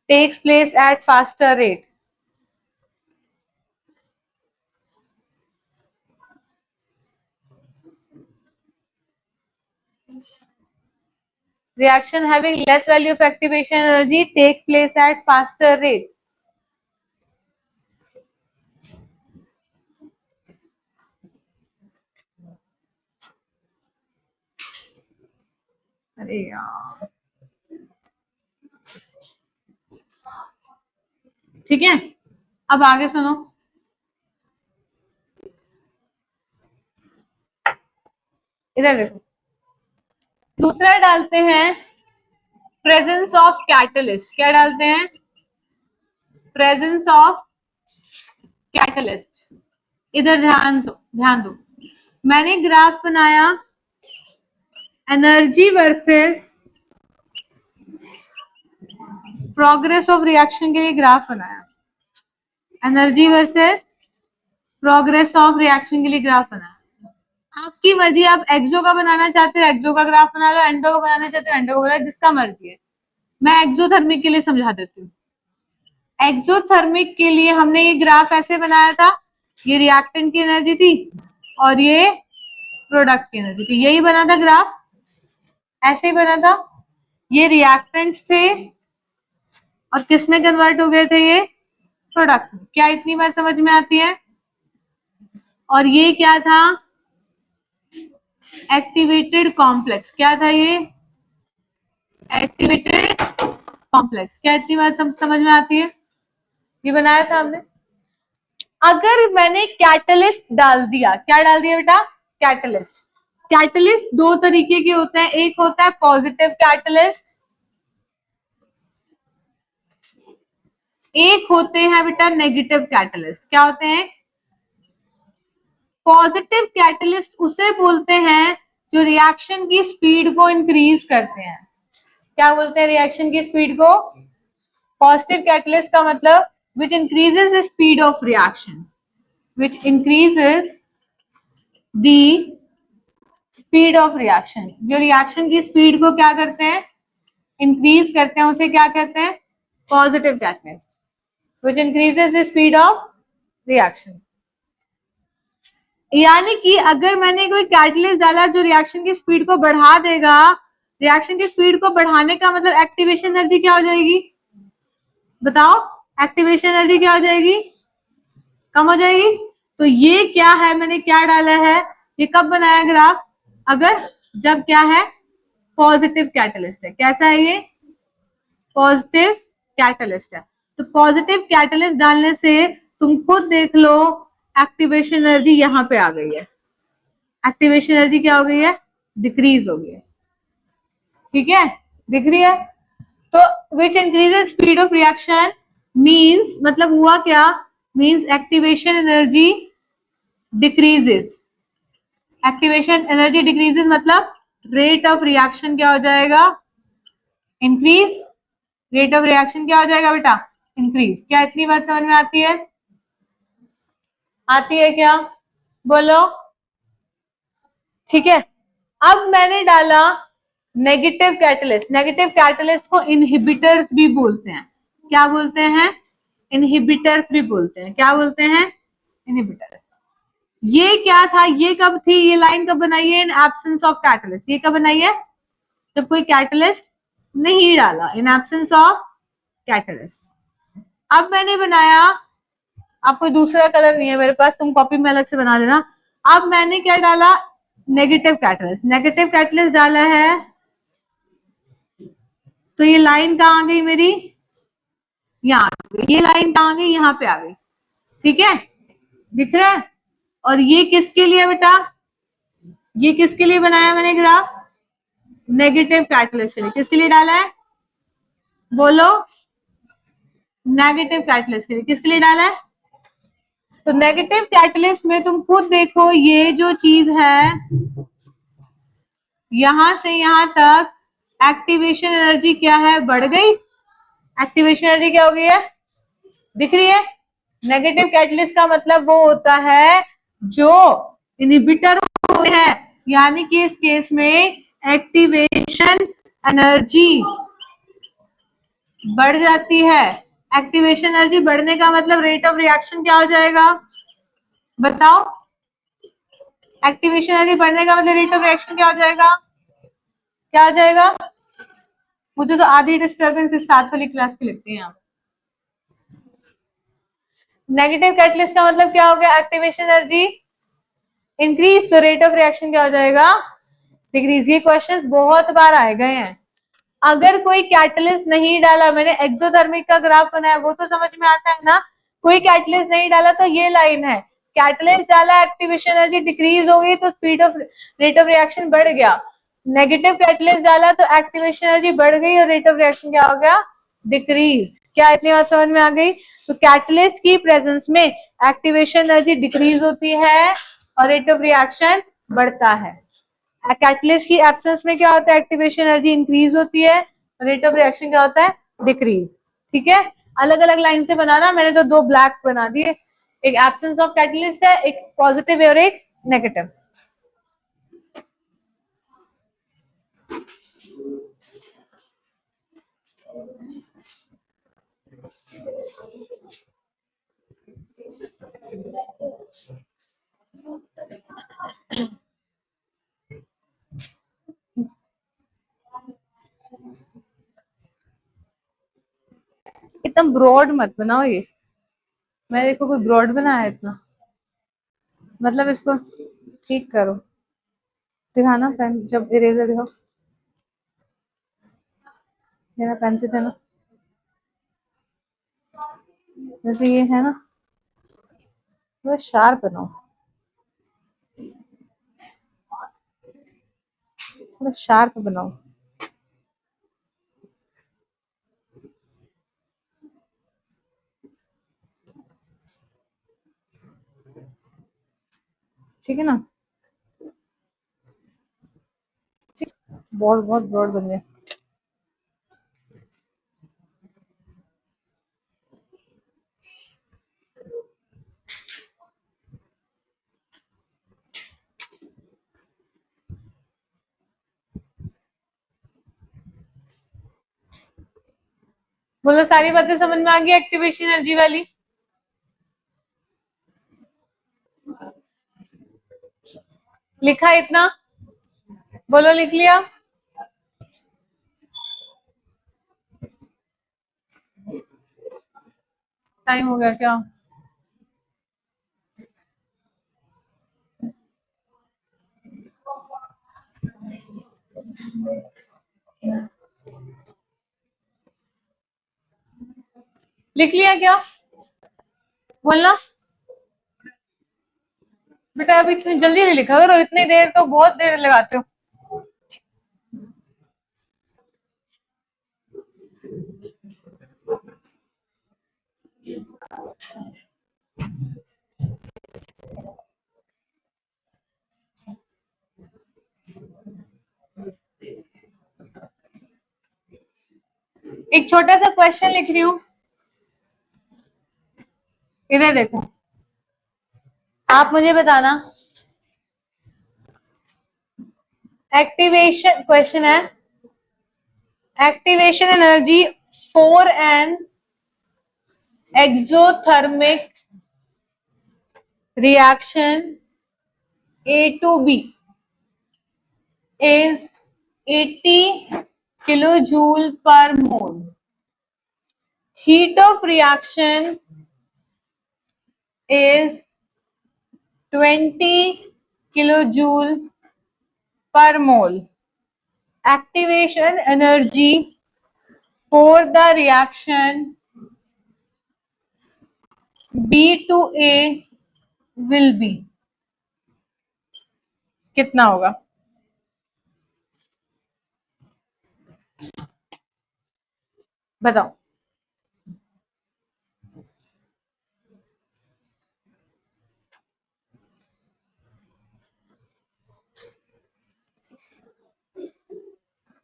takes place at faster rate. Reaction having less value of activation energy take place at faster rate. अरे यार, ठीक है, अब आगे सुनो, इधर देखो, दूसरा डालते हैं प्रेजेंस ऑफ कैटलिस्ट. क्या डालते हैं? Presence of catalyst. इधर ध्यान दो, ध्यान दो, मैंने ग्राफ बनाया energy versus progress of reaction के लिए ग्राफ बनाया, energy versus progress of reaction के लिए ग्राफ बनाया. आपकी मर्जी, आप एक्सो का बनाना चाहते हो एक्सो का ग्राफ बना लो, एंडो का बनाना चाहते हो एंडो का बना लो, जिसका मर्जी है. मैं एक्सोथर्मिक के लिए समझा देती हूँ. एक्सोथर्मिक के लिए हमने ये ग्राफ ऐसे बनाया था, ये रिएक्टेंट की एनर्जी थी और ये प्रोडक्ट की एनर्जी थी. यही बना था ग्राफ, ऐसे ही बना था. ये रिएक्टेंट्स थे और किसमें कन्वर्ट हो गए थे? ये प्रोडक्ट में. क्या इतनी बात समझ में आती है? और ये क्या था? Activated complex. क्या था ये? Activated complex. क्या इतनी बात समझ में आती है? ये बनाया था हमने. अगर मैंने कैटलिस्ट डाल दिया, क्या डाल दिया बेटा? कैटलिस्ट. कैटलिस्ट दो तरीके के होते हैं, एक होता है पॉजिटिव कैटलिस्ट, एक होते हैं बेटा नेगेटिव कैटलिस्ट. क्या होते हैं? पॉजिटिव कैटलिस्ट उसे बोलते हैं जो रिएक्शन की स्पीड को इंक्रीज करते हैं. क्या बोलते हैं रिएक्शन की स्पीड को? पॉजिटिव कैटलिस्ट का मतलब which increases the speed of reaction, which increases the speed of reaction. जो रिएक्शन की स्पीड को क्या करते हैं? इंक्रीज करते हैं, उसे क्या कहते हैं? Positive catalyst. which increases the speed of reaction. यानी कि अगर मैंने कोई कैटलिस्ट डाला जो रिएक्शन की स्पीड को बढ़ा देगा, रिएक्शन की स्पीड को बढ़ाने का मतलब एक्टिवेशन एनर्जी क्या हो जाएगी? बताओ, एक्टिवेशन एनर्जी क्या हो जाएगी? कम हो जाएगी. तो ये क्या है, मैंने क्या डाला है? ये कब बनाया ग्राफ? अगर जब क्या है? पॉजिटिव कैटलिस्ट है. कैसा है ये? पॉजिटिव कैटलिस्ट है. तो पॉजिटिव कैटलिस्ट डालने से तुम खुद देख लो, एक्टिवेशन एनर्जी यहां पे आ गई है. एक्टिवेशन एनर्जी क्या हो गई है? डिक्रीज हो गई है. ठीक है, दिख रही है? तो which increases speed of reaction means, मतलब हुआ क्या? Means activation energy decreases. Activation energy decreases मतलब रेट ऑफ रिएक्शन क्या हो जाएगा? इंक्रीज. रेट ऑफ रिएक्शन क्या हो जाएगा बेटा? इंक्रीज. क्या इतनी बात समझ में आती है? आती है क्या? बोलो. ठीक है, अब मैंने डाला नेगेटिव कैटलिस्ट. नेगेटिव कैटलिस्ट को इनहिबिटर्स भी बोलते हैं. क्या बोलते हैं? इनहिबिटर्स भी बोलते हैं. क्या बोलते हैं? इनहिबिटर्स. ये क्या था? ये कब थी? ये लाइन कब बनाई है? In absence of catalyst. ये कब बनाई है? जब कोई कैटलिस्ट नहीं डाला, इन एब्सेंस ऑफ कैटलिस्ट. अब मैंने बनाया, अब कोई दूसरा कलर नहीं है मेरे पास, तुम कॉपी में अलग से बना लेना. अब मैंने क्या डाला? नेगेटिव कैटलिस्ट डाला है, तो ये लाइन कहाँ आ गई मेरी, यहाँ आ गई, ये लाइन कहाँ आ गई, यहाँ पे आ गई, ठीक है, दिख रहा है। और ये किसके लिए बेटा, ये किसके लिए बनाया मैंने ग्राफ, नेगेटिव कैटलिस्ट के लिए। किसके लिए डाला है, बोलो, नेगेटिव कैटलिस्ट के लिए। किसके लिए डाला है, तो नेगेटिव कैटलिस्ट में तुम खुद देखो, ये जो चीज है यहां से यहां तक एक्टिवेशन एनर्जी क्या है, बढ़ गई। एक्टिवेशन एनर्जी क्या हो गई है, दिख रही है। नेगेटिव कैटलिस्ट का मतलब वो होता है जो इनहिबिटर होते हैं, यानी कि इस केस में एक्टिवेशन एनर्जी बढ़ जाती है। एक्टिवेशन एनर्जी बढ़ने का मतलब रेट ऑफ रिएक्शन क्या हो जाएगा, बताओ। एक्टिवेशन एनर्जी बढ़ने का मतलब रेट ऑफ रिएक्शन क्या हो जाएगा, क्या हो जाएगा। मुझे तो आधी डिस्टर्बेंस इस साथ वाली क्लास की लगती है यहाँ। नेगेटिव कैटलिस्ट का मतलब क्या हो गया, एक्टिवेशन एनर्जी इंक्रीज, तो रेट ऑफ रिएक्शन क्या हो जाएगा, डिक्रीज। ये क्वेश्चंस बहुत बार आए गए हैं। अगर कोई कैटलिस्ट नहीं डाला, मैंने एक्सोथर्मिक का ग्राफ बनाया वो तो समझ में आता है ना, कोई कैटलिस्ट नहीं डाला तो ये लाइन है, कैटलिस्ट डाला एक्टिवेशन एनर्जी डिक्रीज हो गई तो speed of rate of reaction बढ़ गया। नेगेटिव कैटलिस्ट डाला तो एक्टिवेशन एनर्जी बढ़ गई और रेट ऑफ रिएक्शन क्या हो गया, डिक्रीज। क्या इतनी बात समझ में आ गई। तो कैटलिस्ट की प्रेजेंस में एक्टिवेशन एनर्जी डिक्रीज होती है और रेट ऑफ रिएक्शन बढ़ता है। कैटलिस्ट की एब्सेंस में क्या होता है, एक्टिवेशन एनर्जी इंक्रीज होती है, रेट ऑफ रिएक्शन क्या होता है, डिक्रीज। ठीक है, अलग अलग लाइन से बनाना, मैंने तो दो ब्लैक बना दिए, एक एब्सेंस ऑफ कैटलिस्ट है, एक पॉजिटिव है और एक नेगेटिव। इतना ब्रॉड मत बनाओ, ये मैंने देखो कोई ब्रॉड बनाया है इतना, मतलब इसको ठीक करो, दिखाना पेन, जब इरेजर दिखाओ, मेरा पेंसिल है ना, जैसे ये है ना, वो शार्प बनाओ, थोड़ा शार्प बनाओ। ठीक है ना, ठीक, बहुत बहुत ब्रॉड बन गया। बोलो सारी बातें समझ में आ गई एक्टिवेशन एनर्जी वाली। लिखा इतना, बोलो लिख लिया। टाइम हो गया क्या, लिख लिया क्या, बोलना बेटा। अभी इतनी जल्दी नहीं लिखा करो, इतनी देर तो बहुत देर लगाते हो। एक छोटा सा क्वेश्चन लिख रही हूँ, इधर देखो, आप मुझे बताना। एक्टिवेशन क्वेश्चन है, activation energy for an exothermic reaction A to B is 80 kilojoule per mole. Heat of reaction is 20 kilojoule per mole. Activation energy for the reaction B to A will be कितना होगा? बताओ.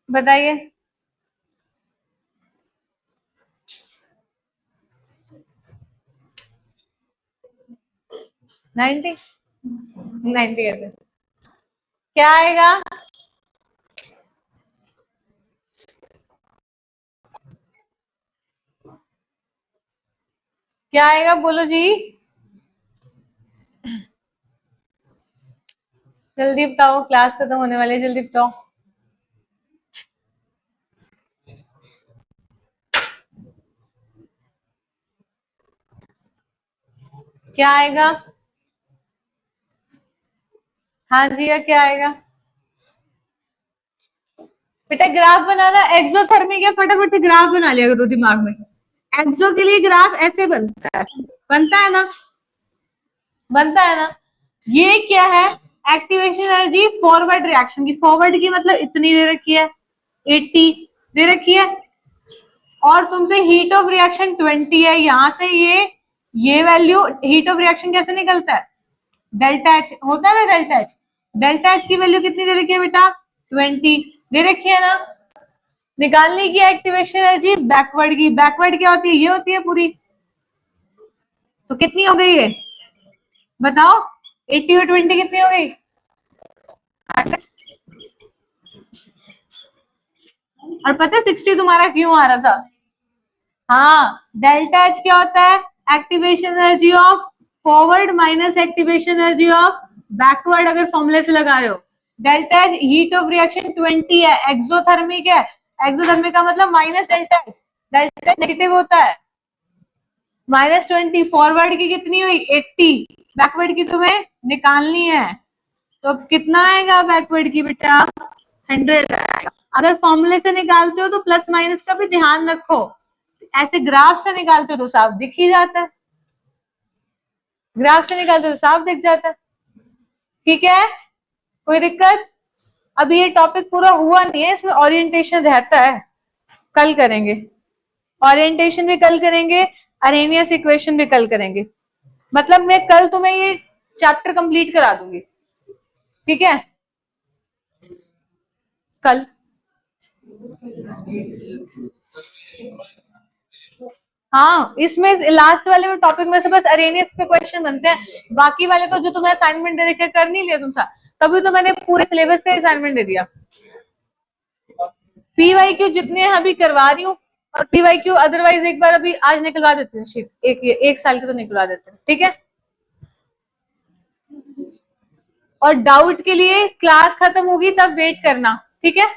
बताइए. Ninety. कैसे? क्या आएगा? क्या आएगा बोलो जी. जल्दी बताओ, क्लास खत्म होने वाली है, जल्दी बताओ. क्या आएगा? हाँ जी, या क्या आएगा? बेटा ग्राफ बनाना. एक्सोथर्मिक है, फटाफट से ग्राफ बना लिया करो दिमाग में. एक्सो के लिए ग्राफ ऐसे बनता है. बनता है ना? बनता है ना? ये क्या है? एक्टिवेशन एनर्जी फॉरवर्ड रिएक्शन की. फॉरवर्ड की मतलब इतनी दे रखी है, 80 दे रखी है, और तुमसे हीट ऑफ रिएक्शन 20 है. यहां से ये वैल्यू, हीट ऑफ रिएक्शन कैसे निकलता है? डेल्टा एच होता है ना, डेल्टा एच. डेल्टा एच की वैल्यू कितनी दे रखी है बेटा? 20 दे रखी है ना. निकालनी की एक्टिवेशन एनर्जी बैकवर्ड की. बैकवर्ड क्या होती है? ये होती है पूरी. तो कितनी हो गई है बताओ? 80 और 20 कितनी हो गई? और पता है 60 तुम्हारा क्यों आ रहा था? हाँ, डेल्टा एच क्या होता है? Activation energy of forward minus activation energy of backward. अगर फॉर्मूले से लगा रहे हो, delta H heat of reaction 20 है, एक्सोथर्मिक है. एक्सोथर्मिक का मतलब minus delta H. Delta H negative होता है. -20. फॉरवर्ड की कितनी हुई? 80. बैकवर्ड की तुम्हें निकालनी है. तो अब कितना आएगा बैकवर्ड की बेटा? 100 आएगा. अगर फॉर्मूले से निकालते हो तो प्लस माइनस का भी ध्यान रखो. ऐसे ग्राफ से निकालते हो तो साफ दिख ही जाता है. ग्राफ से निकालते हो तो साफ दिख जाता है. ठीक है, कोई दिक्कत? अभी ये टॉपिक पूरा हुआ नहीं है, इसमें ओरिएंटेशन रहता है. कल करेंगे ओरिएंटेशन भी, कल करेंगे अरेनियस इक्वेशन भी कल करेंगे. मतलब मैं कल तुम्हें ये चैप्टर कंप्लीट करा दूंगी. ठीक है, कल. हाँ, इसमें लास्ट वाले में टॉपिक में से बस अरेनियस पे क्वेश्चन बनते हैं. बाकी वाले तो जो तुम्हें असाइनमेंट दे रखे कर नहीं लिया तुम सा. तभी तो मैंने पूरे सिलेबस का असाइनमेंट दे दिया. पीवाई क्यू जितने अभी करवा रही हूँ, और पीवाई क्यू अदरवाइज एक बार अभी आज निकलवा देते हैं शीट. एक साल की तो निकलवा देते हैं. ठीक है, और डाउट के लिए क्लास खत्म होगी तब वेट करना. ठीक है.